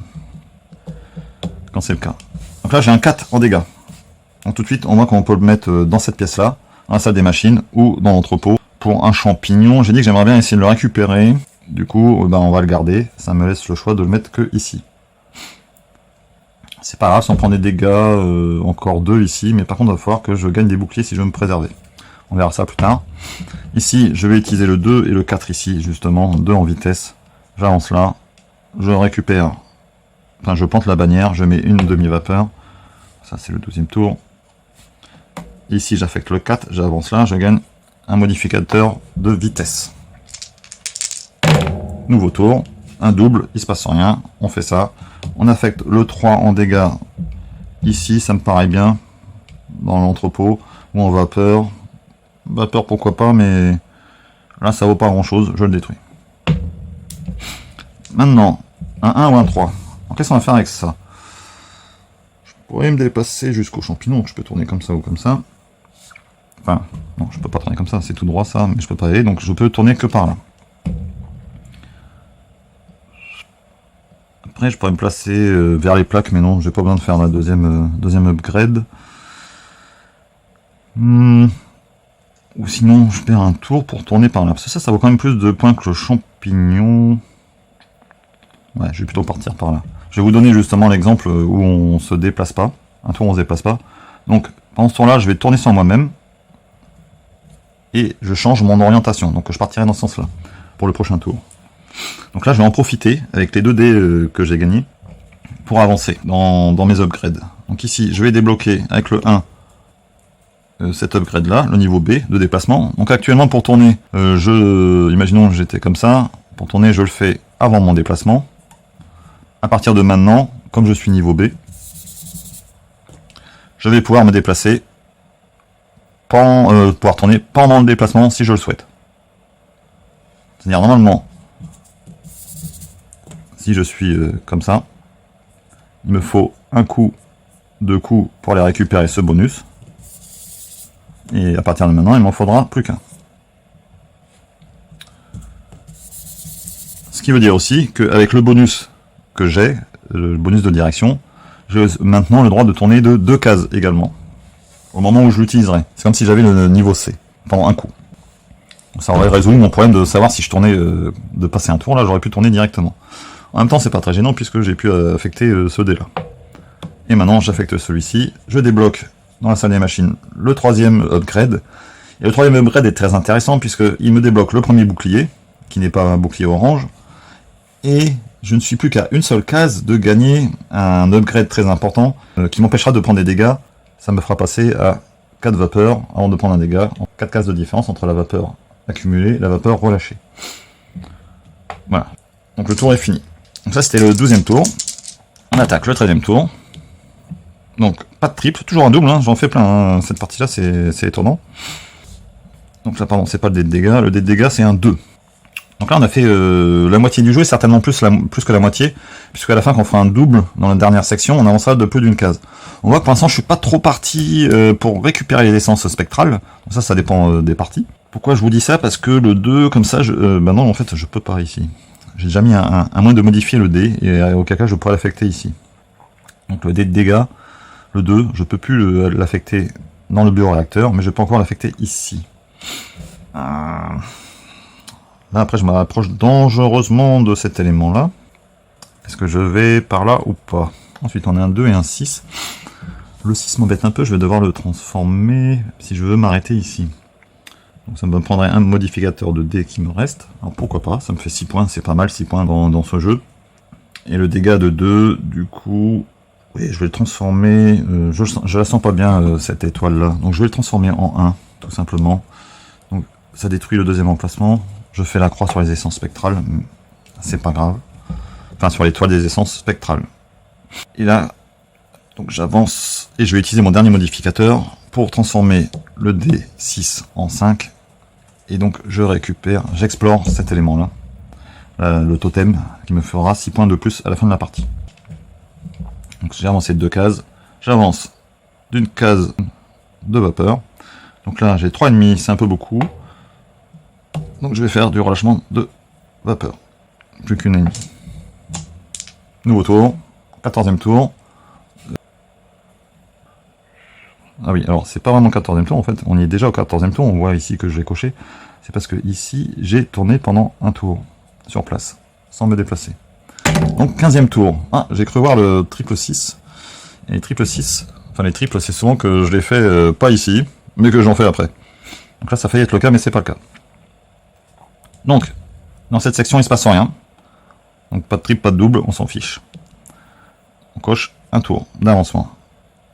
Quand c'est le cas. Donc là j'ai un 4 en dégâts. Donc tout de suite on voit qu'on peut le mettre dans cette pièce là, dans la salle des machines ou dans l'entrepôt. Pour un champignon, j'ai dit que j'aimerais bien essayer de le récupérer. Du coup on va le garder. Ça me laisse le choix de le mettre que ici. C'est pas grave si on prend des dégâts, encore 2 ici, mais par contre il va falloir que je gagne des boucliers si je veux me préserver. On verra ça plus tard. Ici, je vais utiliser le 2 et le 4 ici, justement, 2 en vitesse. J'avance là, je récupère, enfin je plante la bannière, je mets une demi-vapeur. Ça c'est le 12e tour. Ici j'affecte le 4, j'avance là, je gagne un modificateur de vitesse. Nouveau tour, un double, il se passe rien, on fait ça. On affecte le 3 en dégâts ici, ça me paraît bien, dans l'entrepôt, ou en vapeur. Vapeur pourquoi pas, mais là ça vaut pas grand chose, je le détruis. Maintenant, un 1 ou un 3. Alors qu'est-ce qu'on va faire avec ça? Je pourrais me déplacer jusqu'au champignon, donc je peux tourner comme ça ou comme ça. Enfin, non, je peux pas tourner comme ça, c'est tout droit ça, mais je peux pas aller, donc je peux tourner que par là. Après, je pourrais me placer vers les plaques, mais non, j'ai pas besoin de faire la deuxième upgrade. Ou sinon, je perds un tour pour tourner par là. Parce que ça vaut quand même plus de points que le champignon. Ouais, je vais plutôt partir par là. Je vais vous donner justement l'exemple où on se déplace pas. Un tour, on se déplace pas. Donc, pendant ce tour-là, je vais tourner sur moi-même. Et je change mon orientation. Donc, je partirai dans ce sens-là pour le prochain tour. Donc là, je vais en profiter avec les 2 dés que j'ai gagnés pour avancer dans mes upgrades. Donc ici, je vais débloquer avec le 1 cet upgrade là, le niveau B de déplacement. Donc actuellement, pour tourner, imaginons que j'étais comme ça. Pour tourner, je le fais avant mon déplacement. À partir de maintenant, comme je suis niveau B, je vais pouvoir me déplacer, pouvoir tourner pendant le déplacement si je le souhaite. C'est-à-dire normalement, si je suis comme ça, il me faut un coup, 2 coups pour aller récupérer ce bonus. Et à partir de maintenant, il m'en faudra plus qu'un. Ce qui veut dire aussi qu'avec le bonus que j'ai, le bonus de direction, j'ai maintenant le droit de tourner de 2 cases également. Au moment où je l'utiliserai. C'est comme si j'avais le niveau C, pendant un coup. Ça aurait résolu mon problème de savoir si je tournais, de passer un tour, là j'aurais pu tourner directement. En même temps, c'est pas très gênant puisque j'ai pu affecter ce dé là. Et maintenant, j'affecte celui-ci. Je débloque dans la salle des machines le 3e upgrade. Et le 3e upgrade est très intéressant puisqu'il me débloque le premier bouclier, qui n'est pas un bouclier orange. Et je ne suis plus qu'à une seule case de gagner un upgrade très important qui m'empêchera de prendre des dégâts. Ça me fera passer à 4 vapeurs avant de prendre un dégât. 4 cases de différence entre la vapeur accumulée et la vapeur relâchée. Voilà. Donc le tour est fini. Donc ça c'était le 12e tour. On attaque le 13e tour. Donc pas de triple, toujours un double, hein, j'en fais plein, hein. Cette partie là c'est étonnant. Donc là pardon, c'est pas le dé de dégâts, le dé de dégâts c'est un 2. Donc là on a fait la moitié du jeu, et certainement plus que la moitié, puisqu'à la fin quand on fera un double dans la dernière section, on avancera de plus d'une case. On voit que pour l'instant je suis pas trop parti pour récupérer les essences spectrales, ça dépend des parties. Pourquoi je vous dis ça? Parce que le 2, comme ça, bah non en fait je peux pas ici. J'ai déjà mis un moins de modifier le dé, et auquel cas je pourrais l'affecter ici. Donc le dé de dégâts, le 2, je peux plus l'affecter dans le bioréacteur, mais je peux encore l'affecter ici. Là après je me rapproche dangereusement de cet élément là. Est-ce que je vais par là ou pas? Ensuite on a un 2 et un 6. Le 6 m'embête un peu, je vais devoir le transformer si je veux m'arrêter ici. Donc ça me prendrait un modificateur de dé qui me reste. Alors pourquoi pas, ça me fait 6 points, c'est pas mal 6 points dans ce jeu. Et le dégât de 2, du coup, oui, je vais le transformer, je la sens pas bien cette étoile là, donc je vais le transformer en 1, tout simplement. Donc ça détruit le 2e emplacement, je fais la croix sur les essences spectrales, c'est pas grave. Enfin sur l'étoile des essences spectrales. Et là, donc j'avance et je vais utiliser mon dernier modificateur pour transformer le D6 en 5. Et donc je récupère, j'explore cet élément-là, le totem, qui me fera 6 points de plus à la fin de la partie. Donc j'ai avancé de 2 cases, j'avance d'une case de vapeur. Donc là j'ai 3,5, c'est un peu beaucoup. Donc je vais faire du relâchement de vapeur. Plus qu'une ennemie. Nouveau tour, 14e tour. Ah oui, alors c'est pas vraiment 14e tour en fait, on y est déjà au 14e tour, on voit ici que je l'ai coché. C'est parce que ici j'ai tourné pendant un tour sur place, sans me déplacer. Donc 15e tour. Ah, j'ai cru voir le triple 6. Et les triple 6, enfin les triples, c'est souvent que je les fais pas ici, mais que j'en fais après. Donc là ça faillit être le cas, mais c'est pas le cas. Donc, dans cette section il se passe rien. Donc pas de triple, pas de double, on s'en fiche. On coche un tour d'avancement.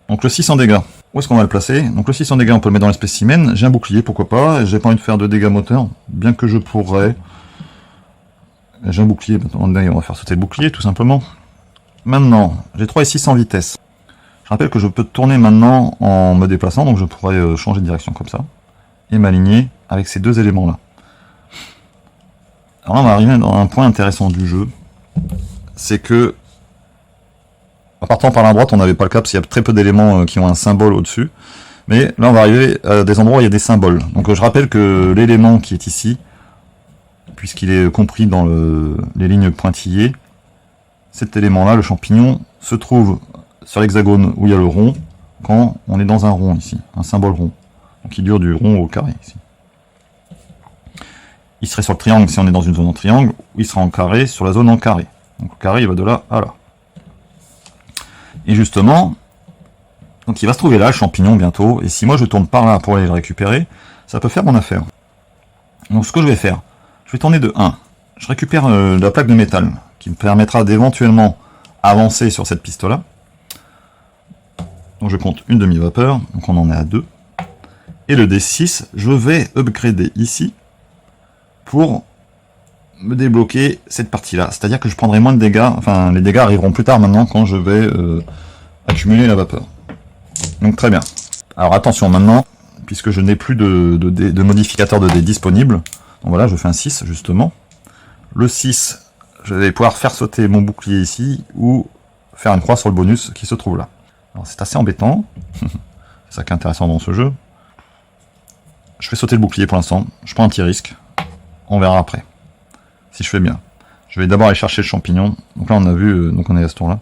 Donc le 6 en dégâts. Où est-ce qu'on va le placer? Donc le 6 en dégâts, on peut le mettre dans les spécimens. J'ai un bouclier, pourquoi pas. J'ai pas envie de faire de dégâts moteurs, bien que je pourrais. J'ai un bouclier, on va faire sauter le bouclier, tout simplement. Maintenant, j'ai 3 et 6 en vitesse. Je rappelle que je peux tourner maintenant en me déplaçant, donc je pourrais changer de direction comme ça. Et m'aligner avec ces deux éléments-là. Alors là, on va arriver dans un point intéressant du jeu. C'est que en partant par la droite, on n'avait pas le cap, parce qu'il y a très peu d'éléments qui ont un symbole au-dessus. Mais là, on va arriver à des endroits où il y a des symboles. Donc je rappelle que l'élément qui est ici, puisqu'il est compris dans les lignes pointillées, cet élément-là, le champignon, se trouve sur l'hexagone où il y a le rond, quand on est dans un rond ici, un symbole rond. Donc il dure du rond au carré ici. Il serait sur le triangle si on est dans une zone en triangle, ou il sera en carré sur la zone en carré. Donc le carré, il va de là à là. Et justement, donc il va se trouver là, le champignon, bientôt, et si moi je tourne par là pour aller le récupérer, ça peut faire mon affaire. Donc ce que je vais faire, je vais tourner de 1. Je récupère la plaque de métal, qui me permettra d'éventuellement avancer sur cette piste-là. Donc je compte une demi-vapeur, donc on en est à 2. Et le D6, je vais upgrader ici, pour me débloquer cette partie-là. C'est-à-dire que je prendrai moins de dégâts, enfin les dégâts arriveront plus tard maintenant quand je vais accumuler la vapeur. Donc très bien. Alors attention maintenant, puisque je n'ai plus de modificateur de dés disponible, donc voilà, je fais un 6 justement. Le 6, je vais pouvoir faire sauter mon bouclier ici, ou faire une croix sur le bonus qui se trouve là. Alors c'est assez embêtant, c'est ça qui est intéressant dans ce jeu. Je fais sauter le bouclier pour l'instant, je prends un petit risque, on verra après. Si je fais bien. Je vais d'abord aller chercher le champignon. Donc là on a vu, donc on est à ce tour là.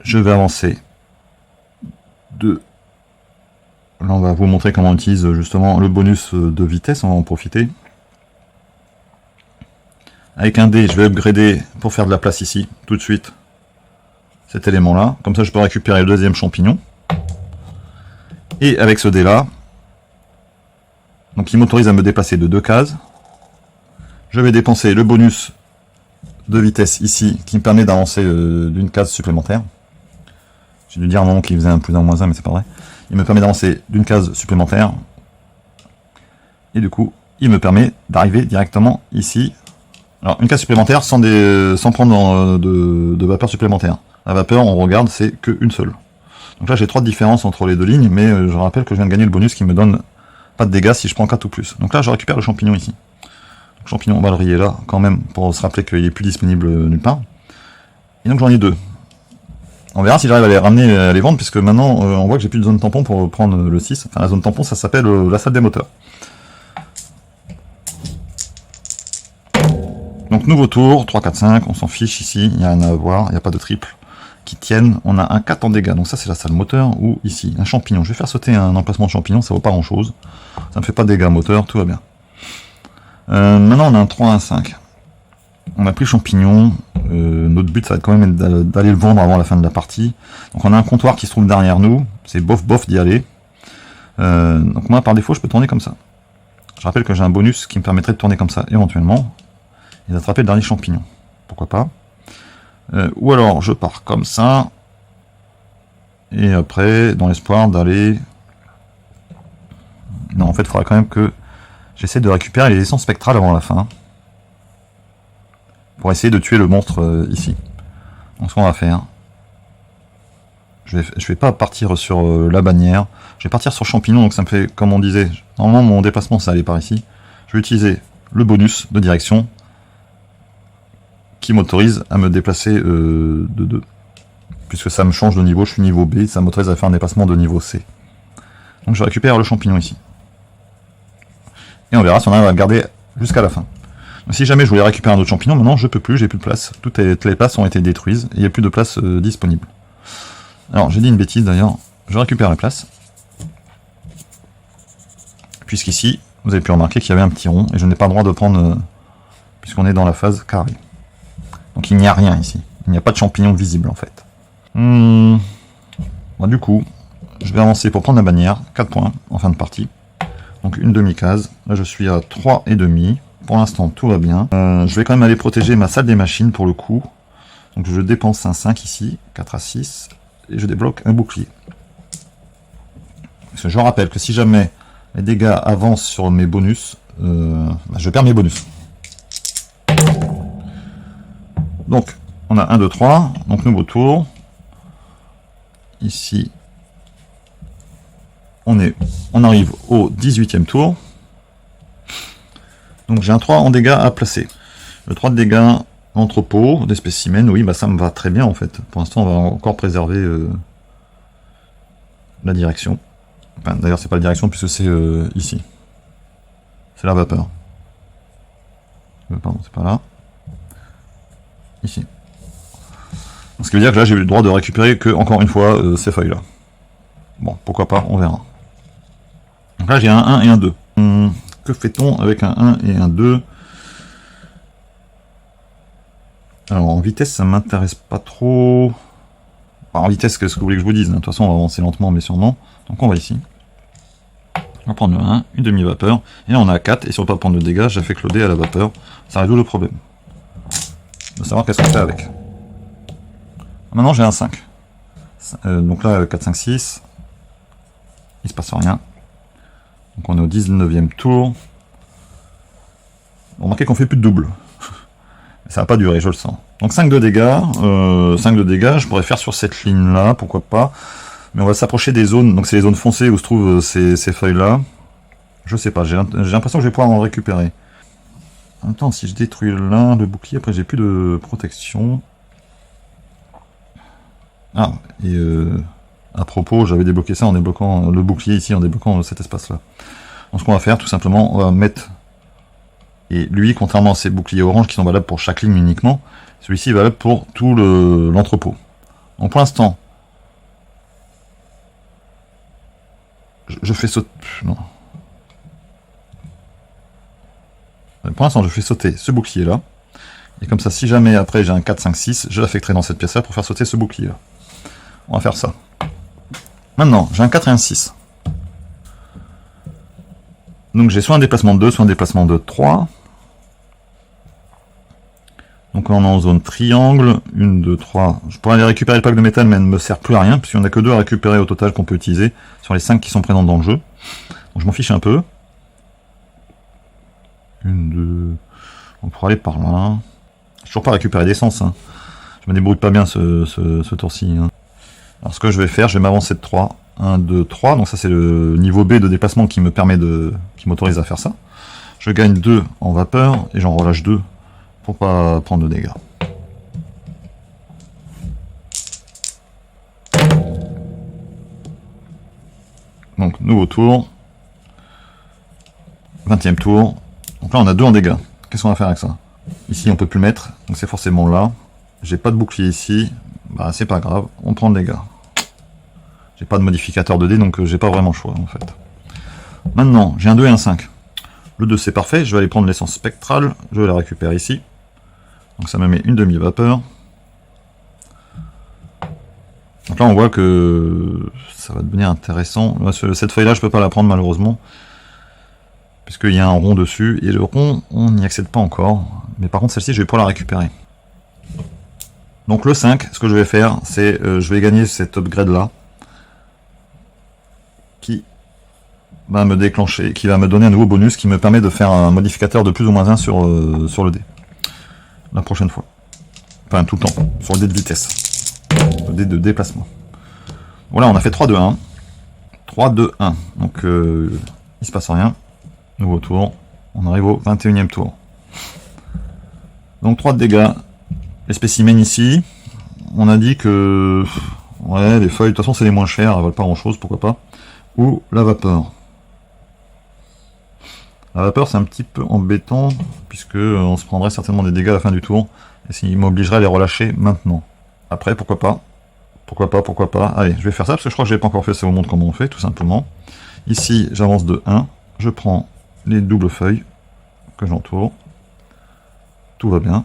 Je vais avancer de... Là on va vous montrer comment on utilise justement le bonus de vitesse, on va en profiter. Avec un dé, je vais upgrader pour faire de la place ici, tout de suite, cet élément là. Comme ça je peux récupérer le deuxième champignon. Et avec ce dé là, donc il m'autorise à me déplacer de 2 cases. Je vais dépenser le bonus de vitesse ici, qui me permet d'avancer d'une case supplémentaire. J'ai dû dire non qu'il faisait un plus 1 moins 1, mais c'est pas vrai. Il me permet d'avancer d'une case supplémentaire. Et du coup, il me permet d'arriver directement ici. Alors, une case supplémentaire sans prendre de vapeur supplémentaire. La vapeur, on regarde, c'est qu'une seule. Donc là, j'ai 3 de différence entre les deux lignes, mais je rappelle que je viens de gagner le bonus qui me donne pas de dégâts si je prends 4 ou plus. Donc là, je récupère le champignon ici. Le champignon, on va le rayer là, quand même, pour se rappeler qu'il est plus disponible nulle part. Et donc j'en ai 2. On verra si j'arrive à les ramener, à les vendre, puisque maintenant, on voit que j'ai plus de zone tampon pour prendre le 6. Enfin, la zone tampon, ça s'appelle la salle des moteurs. Donc nouveau tour, 3, 4, 5, on s'en fiche ici, il n'y a rien à voir, il n'y a pas de triple qui tiennent. On a un 4 en dégâts, donc ça c'est la salle moteur, ou ici, un champignon. Je vais faire sauter un emplacement de champignon, ça vaut pas grand chose. Ça me fait pas de dégâts moteur, tout va bien. Maintenant on a un 3, un 5. On a pris le champignon, notre but ça va être quand même d'aller le vendre avant la fin de la partie. Donc on a un comptoir qui se trouve derrière nous, c'est bof bof d'y aller. Donc moi par défaut je peux tourner comme ça. Je rappelle que j'ai un bonus qui me permettrait de tourner comme ça éventuellement. Et d'attraper le dernier champignon. Pourquoi pas. Ou alors je pars comme ça. Et après, dans l'espoir d'aller... Non, en fait, il faudra quand même que j'essaie de récupérer les essences spectrales avant la fin. pour essayer de tuer le monstre ici. Donc ce qu'on va faire, je vais pas partir sur la bannière, je vais partir sur champignon, donc ça me fait, comme on disait, normalement mon déplacement ça allait par ici. Je vais utiliser le bonus de direction qui m'autorise à me déplacer de 2. Puisque ça me change de niveau, je suis niveau B, ça m'autorise à faire un déplacement de niveau C. Donc je récupère le champignon ici. Et on verra si on arrive à le garder jusqu'à la fin. Donc, si jamais je voulais récupérer un autre champignon, maintenant je peux plus, j'ai plus de place. Toutes les places ont été détruites et il n'y a plus de place disponible. Alors j'ai dit une bêtise d'ailleurs, je récupère la place. Puisqu'ici, vous avez pu remarquer qu'il y avait un petit rond et je n'ai pas le droit de prendre, puisqu'on est dans la phase carrée. Donc il n'y a rien ici, il n'y a pas de champignon visible en fait. Bon, du coup, je vais avancer pour prendre la bannière, 4 points en fin de partie. Donc une demi-case, là je suis à 3,5. Pour l'instant tout va bien. Je vais quand même aller protéger ma salle des machines pour le coup. Donc je dépense un 5 ici, 4 à 6, et je débloque un bouclier. Parce que je rappelle que si jamais les dégâts avancent sur mes bonus, je perds mes bonus. Donc on a 1, 2, 3, donc nouveau tour. Ici, on arrive au 18e tour. Donc j'ai un 3 en dégâts à placer. Le 3 de dégâts, entrepôt, des spécimens, oui, bah ça me va très bien en fait. Pour l'instant, on va encore préserver la direction. Enfin, d'ailleurs, c'est pas la direction puisque c'est ici. C'est la vapeur. Pardon, c'est pas là. Ici. Ce qui veut dire que là, j'ai eu le droit de récupérer que, encore une fois, ces feuilles-là. Bon, pourquoi pas, on verra. Donc là, j'ai un 1 et un 2. Que fait-on avec un 1 et un 2? Alors, en vitesse, ça m'intéresse pas trop. Enfin, en vitesse, qu'est-ce que vous voulez que je vous dise? De toute façon, on va avancer lentement, mais sûrement. Donc, on va ici. On va prendre le 1, une demi-vapeur. Et là, on a 4. Et si on ne veut pas prendre de dégâts, j'ai fait cloder à la vapeur. Ça résout le problème. De savoir qu'est-ce qu'on fait avec. Maintenant, j'ai un 5. Donc là, 4, 5, 6. Il se passe rien. Donc on est au 19e tour. Remarquez qu'on fait plus de double. Ça va pas durer, je le sens. Donc 5 de dégâts. 5 de dégâts, je pourrais faire sur cette ligne-là, pourquoi pas. Mais on va s'approcher des zones. Donc c'est les zones foncées où se trouvent ces feuilles-là. Je sais pas, j'ai l'impression que je vais pouvoir en récupérer. En même temps, si je détruis l'un, le bouclier, après j'ai plus de protection. Ah, et à propos, j'avais débloqué ça en débloquant le bouclier ici, en débloquant cet espace-là. Donc ce qu'on va faire, tout simplement, on va mettre... Et lui, contrairement à ces boucliers orange qui sont valables pour chaque ligne uniquement, celui-ci est valable pour tout l'entrepôt. Donc pour l'instant, je fais sauter... Non. Pour l'instant, je fais sauter ce bouclier-là. Et comme ça, si jamais après j'ai un 4, 5, 6, je l'affecterai dans cette pièce-là pour faire sauter ce bouclier-là. On va faire ça. Maintenant, j'ai un 4 et un 6. Donc j'ai soit un déplacement de 2, soit un déplacement de 3. Donc on est en zone triangle. 1, 2, 3. Je pourrais aller récupérer le pack de métal, mais elle ne me sert plus à rien, puisqu'il n'y en a que 2 à récupérer au total qu'on peut utiliser sur les 5 qui sont présents dans le jeu. Donc je m'en fiche un peu. 1, 2... On pourrait aller par là. Je n'ai toujours pas récupéré d'essence. Hein. Je me débrouille pas bien ce tour-ci. Hein. Alors ce que je vais faire, je vais m'avancer de 3. 1, 2, 3. Donc ça c'est le niveau B de déplacement qui me permet qui m'autorise à faire ça. Je gagne 2 en vapeur et j'en relâche 2 pour pas prendre de dégâts. Donc nouveau tour. 20e tour. Donc là on a 2 en dégâts. Qu'est-ce qu'on va faire avec ça? Ici on peut plus le mettre, donc c'est forcément là. J'ai pas de bouclier ici, bah c'est pas grave, on prend le dégât. J'ai pas de modificateur de dés, donc j'ai pas vraiment le choix en fait. Maintenant, j'ai un 2 et un 5. Le 2 c'est parfait, je vais aller prendre l'essence spectrale, je vais la récupérer ici. Donc ça me met une demi-vapeur. Donc là on voit que ça va devenir intéressant. Cette feuille là je peux pas la prendre malheureusement. Puisqu'il y a un rond dessus, et le rond on n'y accède pas encore. Mais par contre celle-ci je vais pouvoir la récupérer. Donc le 5, ce que je vais faire, c'est je vais gagner cet upgrade là. Qui va me déclencher, qui va me donner un nouveau bonus qui me permet de faire un modificateur de plus ou moins 1 sur le dé. la prochaine fois. Enfin, tout le temps, sur le dé de vitesse. Le dé de déplacement. Voilà, on a fait 3, 2, 1. 3, 2, 1. Donc, il se passe rien. Nouveau tour. On arrive au 21e tour. Donc, 3 de dégâts. Les spécimens ici. On a dit que... Ouais, les feuilles, de toute façon, c'est les moins chères. Elles valent pas grand-chose, pourquoi pas. Ou la vapeur. La vapeur, c'est un petit peu embêtant, puisque on se prendrait certainement des dégâts à la fin du tour. Et s'il m'obligerait à les relâcher maintenant. Après, pourquoi pas. Pourquoi pas. Allez, je vais faire ça, parce que je crois que je n'ai pas encore fait, ça vous montre comment on fait, tout simplement. Ici, j'avance de 1. Je prends les doubles feuilles que j'entoure. Tout va bien.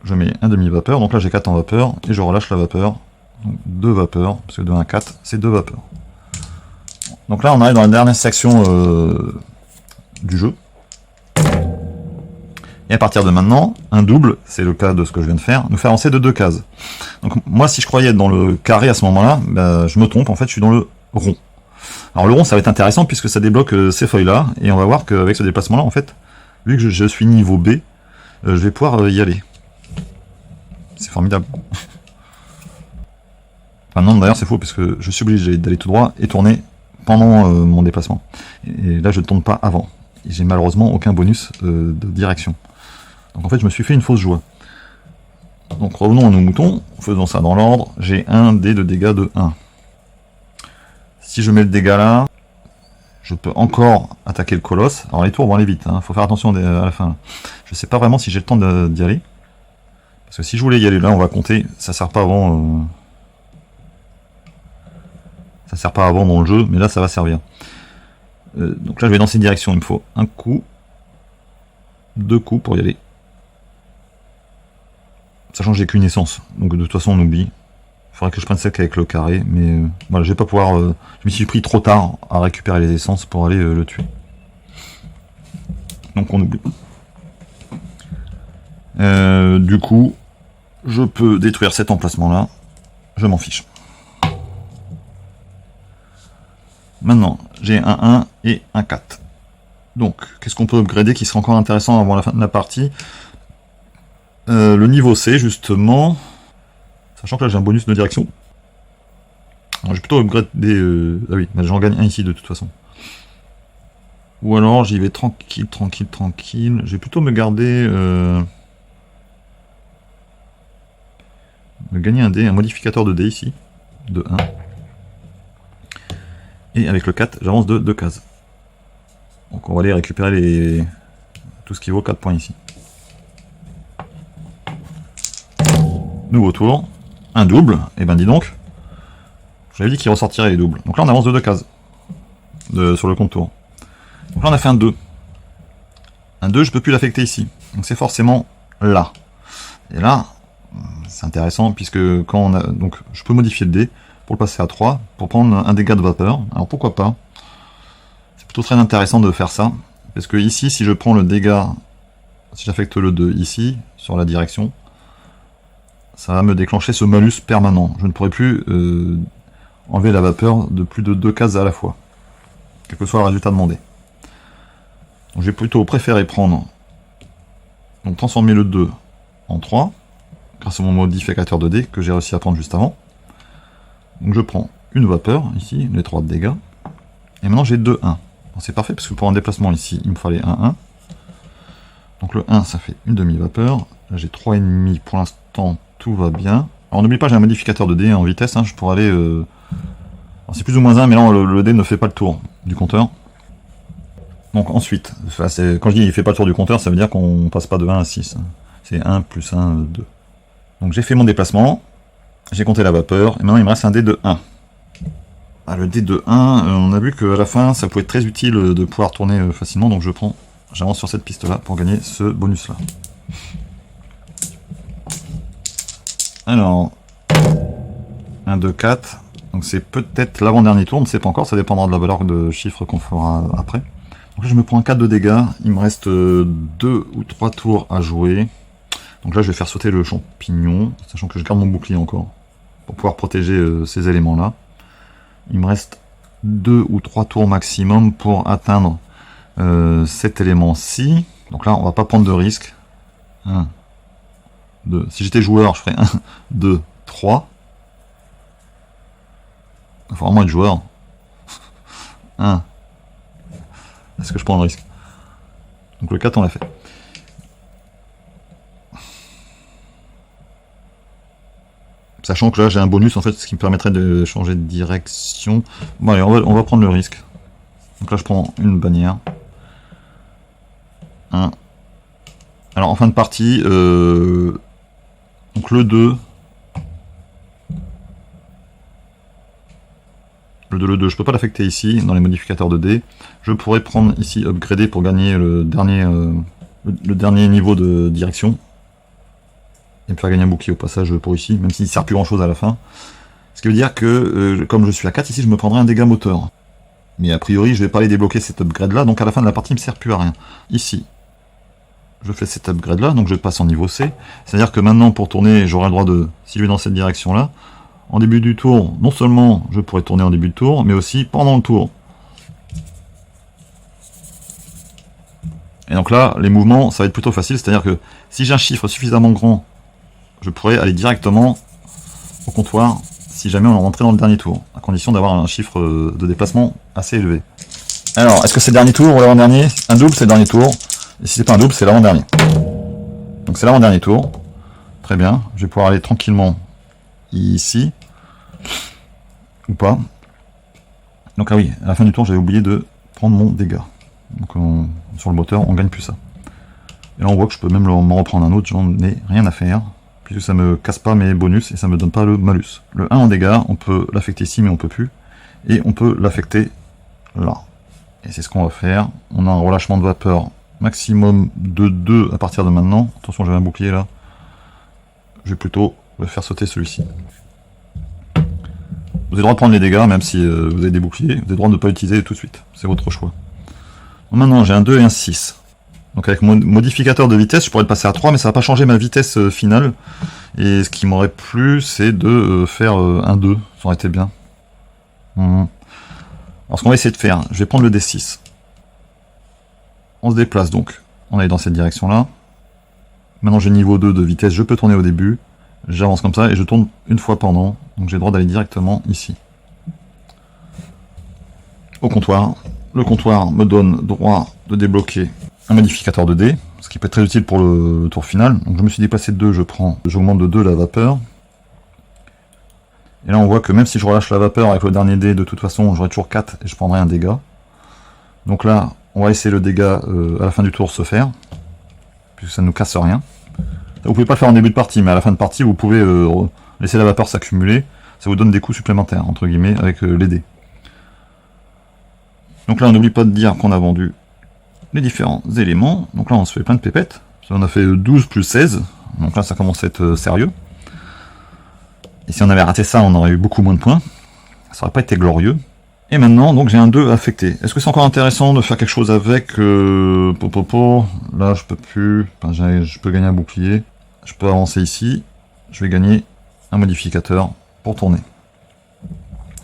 Je mets un demi-vapeur, donc là j'ai 4 en vapeur, et je relâche la vapeur. Donc 2 vapeurs, parce que 2, 1, 4, c'est 2 vapeurs. Donc là, on arrive dans la dernière section du jeu. Et à partir de maintenant, un double, c'est le cas de ce que je viens de faire, nous fait avancer de 2 cases. Donc moi, si je croyais être dans le carré à ce moment-là, bah, je me trompe, en fait, je suis dans le rond. Alors le rond, ça va être intéressant puisque ça débloque ces feuilles-là, et on va voir qu'avec ce déplacement-là, en fait, vu que je suis niveau B, je vais pouvoir y aller. C'est formidable. Enfin non, d'ailleurs c'est faux, parce que je suis obligé d'aller tout droit et tourner pendant mon déplacement. Et là, je ne tourne pas avant. J'ai malheureusement aucun bonus de direction. Donc en fait, je me suis fait une fausse joie. Donc revenons à nos moutons, faisons ça dans l'ordre. J'ai un dé de dégâts de 1. Si je mets le dégât là, je peux encore attaquer le colosse. Alors les tours vont aller vite, hein. Faut faire attention à la fin. Je sais pas vraiment si j'ai le temps d'y aller. Parce que si je voulais y aller là, on va compter, ça sert pas avant... Ça sert pas avant dans le jeu, mais là ça va servir. Donc là je vais dans cette direction, il me faut un coup, 2 coups pour y aller. Sachant que j'ai qu'une essence, donc de toute façon on oublie. Il faudrait que je prenne celle avec le carré, mais voilà, je vais pas pouvoir... je me suis pris trop tard à récupérer les essences pour aller le tuer. Donc on oublie. Du coup, je peux détruire cet emplacement-là. Je m'en fiche. Maintenant, j'ai un 1 et un 4. Donc, qu'est-ce qu'on peut upgrader qui serait encore intéressant avant la fin de la partie? Le niveau C, justement. Sachant que là, j'ai un bonus de direction. Alors, je vais plutôt upgrader... Ah oui, j'en gagne un ici de toute façon. Ou alors, j'y vais tranquille. Je vais plutôt me garder... me gagner un dé, un modificateur de dé ici. De 1. Et avec le 4, j'avance de 2 cases. Donc on va aller récupérer tout ce qui vaut 4 points ici. Nouveau tour. Un double. Et ben dis donc. J'avais dit qu'il ressortirait les doubles. Donc là on avance de 2 cases. Sur le compte tour. Donc là on a fait un 2. Un 2, je peux plus l'affecter ici. Donc c'est forcément là. Et là, c'est intéressant puisque quand on a... Donc je peux modifier le dé pour le passer à 3, pour prendre un dégât de vapeur. Alors pourquoi pas? C'est plutôt très intéressant de faire ça. Parce que ici, si je prends le dégât, si j'affecte le 2 ici, sur la direction, ça va me déclencher ce malus permanent. Je ne pourrai plus enlever la vapeur de plus de 2 cases à la fois. Quel que soit le résultat demandé. Donc j'ai plutôt préféré prendre... Donc transformer le 2 en 3, grâce à mon modificateur de dé que j'ai réussi à prendre juste avant. Donc je prends une vapeur, ici, les 3 de dégâts. Et maintenant j'ai 2 1. C'est parfait, parce que pour un déplacement ici, il me fallait un 1. Donc le 1, ça fait une demi-vapeur. Là j'ai 3,5 pour l'instant, tout va bien. Alors n'oublie pas, j'ai un modificateur de dé en vitesse, hein, je pourrais aller... C'est plus ou moins 1, mais là le dé ne fait pas le tour du compteur. Donc ensuite, quand je dis il fait pas le tour du compteur, ça veut dire qu'on passe pas de 1 à 6. C'est 1 plus 1, 2. Donc j'ai fait mon déplacement. J'ai compté la vapeur, et maintenant il me reste un dé de 1. Ah, le dé de 1, on a vu qu'à la fin, ça pouvait être très utile de pouvoir tourner facilement, donc j'avance sur cette piste-là pour gagner ce bonus-là. Alors, 1, 2, 4, donc c'est peut-être l'avant-dernier tour, on ne sait pas encore, ça dépendra de la valeur de chiffre qu'on fera après. Donc là, je me prends un 4 de dégâts, il me reste 2 ou 3 tours à jouer. Donc là, je vais faire sauter le champignon, sachant que je garde mon bouclier encore, pour pouvoir protéger ces éléments-là. Il me reste 2 ou 3 tours maximum pour atteindre cet élément-ci. Donc là, on va pas prendre de risque. 1, 2. Si j'étais joueur, je ferais 1, 2, 3. Il faut vraiment être joueur. 1. Est-ce que je prends le risque? Donc le 4, on l'a fait. Sachant que là, j'ai un bonus, en fait, ce qui me permettrait de changer de direction. Bon, allez, on va prendre le risque. Donc là, je prends une bannière. 1. Alors, en fin de partie, donc le 2. Le 2, je peux pas l'affecter ici, dans les modificateurs de dés. Je pourrais prendre ici, upgrader pour gagner le dernier niveau de direction. Et me faire gagner un bouclier au passage pour ici, même s'il ne sert plus grand chose à la fin. Ce qui veut dire que, comme je suis à 4 ici, je me prendrai un dégât moteur. Mais a priori, je vais pas aller débloquer cet upgrade là, donc à la fin de la partie, il me sert plus à rien. Ici, je fais cet upgrade là, donc je passe en niveau C. C'est-à-dire que maintenant, pour tourner, j'aurai le droit de, si je vais dans cette direction là, en début du tour, non seulement je pourrais tourner en début de tour, mais aussi pendant le tour. Et donc là, les mouvements, ça va être plutôt facile, c'est-à-dire que si j'ai un chiffre suffisamment grand, je pourrais aller directement au comptoir si jamais on rentrait dans le dernier tour, à condition d'avoir un chiffre de déplacement assez élevé. Alors, est-ce que c'est le dernier tour ou l'avant-dernier? Un double, c'est le dernier tour. Et si c'est pas un double, c'est l'avant-dernier. Donc c'est l'avant-dernier tour. Très bien. Je vais pouvoir aller tranquillement ici. Ou pas. Donc ah oui, à la fin du tour, j'avais oublié de prendre mon dégât. Donc sur le moteur, on gagne plus ça. Et là, on voit que je peux même m'en reprendre un autre, j'en ai rien à faire. Puisque ça me casse pas mes bonus et ça me donne pas le malus. Le 1 en dégâts, on peut l'affecter ici, mais on peut plus. Et on peut l'affecter là. Et c'est ce qu'on va faire. On a un relâchement de vapeur maximum de 2 à partir de maintenant. Attention, j'avais un bouclier là. Je vais plutôt faire sauter celui-ci. Vous avez le droit de prendre les dégâts, même si vous avez des boucliers. Vous avez le droit de ne pas l'utiliser tout de suite. C'est votre choix. Donc maintenant, j'ai un 2 et un 6. Donc avec mon modificateur de vitesse, je pourrais le passer à 3, mais ça va pas changer ma vitesse finale. Et ce qui m'aurait plu, c'est de faire un 2. Ça aurait été bien. Alors ce qu'on va essayer de faire, je vais prendre le D6. On se déplace donc. On est dans cette direction-là. Maintenant j'ai niveau 2 de vitesse, je peux tourner au début. J'avance comme ça et je tourne une fois pendant. Donc j'ai le droit d'aller directement ici. Au comptoir. Le comptoir me donne droit de débloquer un modificateur de dés, ce qui peut être très utile pour le tour final. Donc je me suis déplacé de 2, j'augmente de 2 la vapeur. Et là on voit que même si je relâche la vapeur avec le dernier dé, de toute façon j'aurai toujours 4 et je prendrai un dégât. Donc là, on va laisser le dégât à la fin du tour se faire, puisque ça ne nous casse rien. Vous pouvez pas le faire en début de partie, mais à la fin de partie, vous pouvez laisser la vapeur s'accumuler. Ça vous donne des coups supplémentaires, entre guillemets, avec les dés. Donc là, on n'oublie pas de dire qu'on a vendu les différents éléments. Donc là, on se fait plein de pépettes. On a fait 12 plus 16. Donc là, ça commence à être sérieux. Et si on avait raté ça, on aurait eu beaucoup moins de points. Ça aurait pas été glorieux. Et maintenant, donc j'ai un 2 affecté. Est-ce que c'est encore intéressant de faire quelque chose avec Là, je peux plus. Enfin, je peux gagner un bouclier. Je peux avancer ici. Je vais gagner un modificateur pour tourner.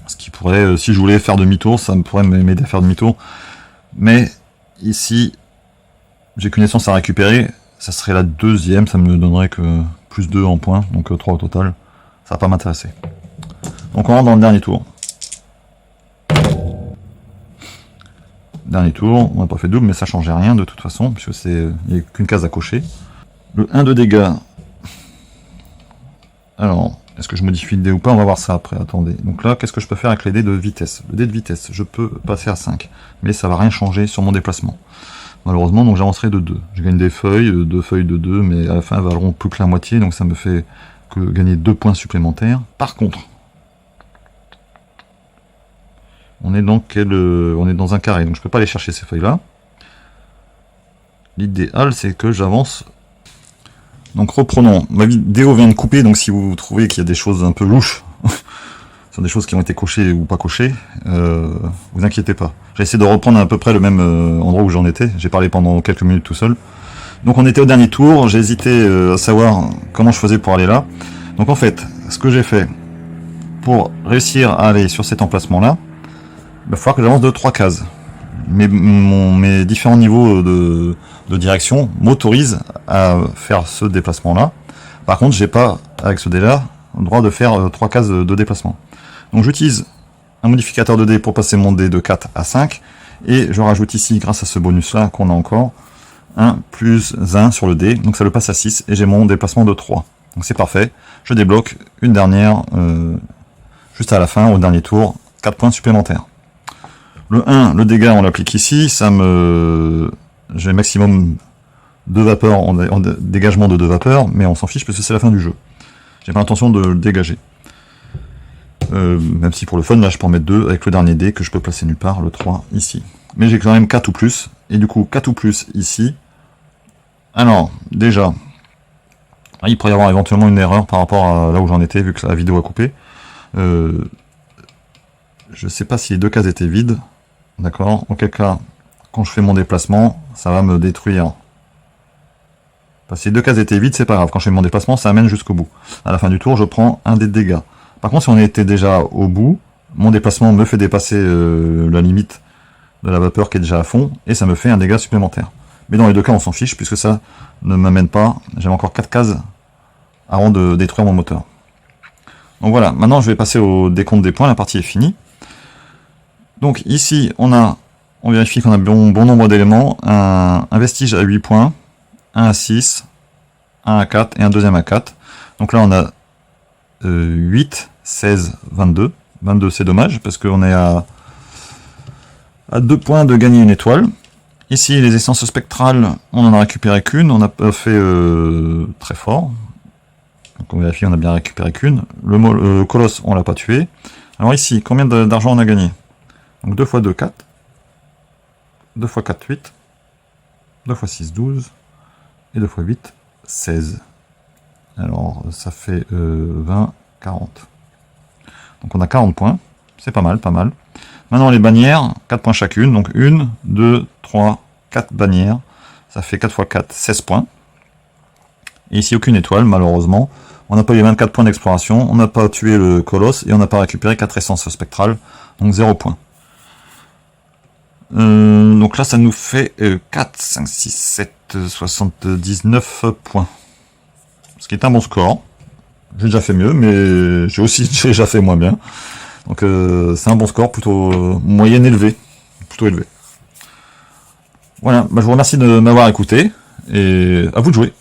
Ce qui pourrait, si je voulais faire demi-tour, ça me pourrait m'aider à faire demi-tour. Mais ici, j'ai qu'une essence à récupérer. Ça serait la deuxième. Ça me donnerait que plus 2 en points. Donc 3 au total. Ça va pas m'intéresser. Donc on rentre dans le dernier tour. Dernier tour, on n'a pas fait double, mais ça changeait rien de toute façon, puisque il n'y a qu'une case à cocher. Le 1 de dégâts. Alors, est-ce que je modifie le dé ou pas? On va voir ça après, attendez. Donc là, qu'est-ce que je peux faire avec les dés de vitesse? Le dé de vitesse, je peux passer à 5, mais ça va rien changer sur mon déplacement. Malheureusement, donc j'avancerai de 2. Je gagne des feuilles, 2 feuilles de 2, mais à la fin, elles valeront plus que la moitié, donc ça me fait que gagner 2 points supplémentaires. Par contre, on est dans un carré, donc je peux pas aller chercher ces feuilles là. L'idéal c'est que j'avance. Donc reprenons, ma vidéo vient de couper, donc si vous trouvez qu'il y a des choses un peu louches, sur des choses qui ont été cochées ou pas cochées, vous inquiétez pas. J'ai essayé de reprendre à peu près le même endroit où j'en étais, j'ai parlé pendant quelques minutes tout seul. Donc on était au dernier tour, j'ai hésité à savoir comment je faisais pour aller là. Donc en fait, ce que j'ai fait, pour réussir à aller sur cet emplacement là, il va falloir que j'avance de 3 cases. Mes différents niveaux de direction m'autorisent à faire ce déplacement là. À Par contre, j'ai pas, avec ce dé-là, le droit de faire 3 cases de déplacement. Donc j'utilise un modificateur de dé pour passer mon dé de 4 à 5, et je rajoute ici, grâce à ce bonus-là qu'on a encore, un plus 1 sur le dé, donc ça le passe à 6, et j'ai mon déplacement de 3. Donc c'est parfait, je débloque une dernière, juste à la fin, au dernier tour, 4 points supplémentaires. Le 1, le dégât, on l'applique ici, j'ai maximum 2 vapeurs, en dégagement de 2 vapeurs, mais on s'en fiche parce que c'est la fin du jeu. J'ai pas l'intention de le dégager. Même si pour le fun, là, je peux en mettre 2 avec le dernier dé que je peux placer nulle part, le 3, ici. Mais j'ai quand même 4 ou plus, et du coup, 4 ou plus ici. Alors, déjà, il pourrait y avoir éventuellement une erreur par rapport à là où j'en étais, vu que la vidéo a coupé. Je sais pas si les 2 cases étaient vides. D'accord. Auquel cas, quand je fais mon déplacement, ça va me détruire. Si les 2 cases étaient vides, c'est pas grave. Quand je fais mon déplacement, ça amène jusqu'au bout. À la fin du tour, je prends un des dégâts. Par contre, si on était déjà au bout, mon déplacement me fait dépasser la limite de la vapeur qui est déjà à fond, et ça me fait un dégât supplémentaire. Mais dans les 2 cas, on s'en fiche, puisque ça ne m'amène pas. J'ai encore 4 cases avant de détruire mon moteur. Donc voilà, maintenant je vais passer au décompte des points, la partie est finie. Donc ici, on vérifie qu'on a bon nombre d'éléments, un vestige à 8 points, un à 6, un à 4 et un deuxième à 4. Donc là on a 8, 16, 22. 22 c'est dommage parce qu'on est à 2 points de gagner une étoile. Ici les essences spectrales, on en a récupéré qu'une, on n'a pas fait très fort. Donc on vérifie, on a bien récupéré qu'une. Le colosse, on l'a pas tué. Alors ici, combien d'argent on a gagné? Donc 2 x 2, 4. 2 x 4, 8. 2 x 6, 12. Et 2 x 8, 16. Alors ça fait 20, 40. Donc on a 40 points. C'est pas mal, pas mal. Maintenant les bannières, 4 points chacune. Donc 1, 2, 3, 4 bannières. Ça fait 4 x 4, 16 points. Et ici aucune étoile, malheureusement. On n'a pas eu les 24 points d'exploration, on n'a pas tué le colosse, et on n'a pas récupéré 4 essences spectrales, donc 0 points. Donc là, ça nous fait 4, 5, 6, 7, 79 points. Ce qui est un bon score. J'ai déjà fait mieux, mais j'ai déjà fait moins bien. Donc c'est un bon score, plutôt moyenne élevé. Plutôt élevé. Voilà, je vous remercie de m'avoir écouté, et à vous de jouer.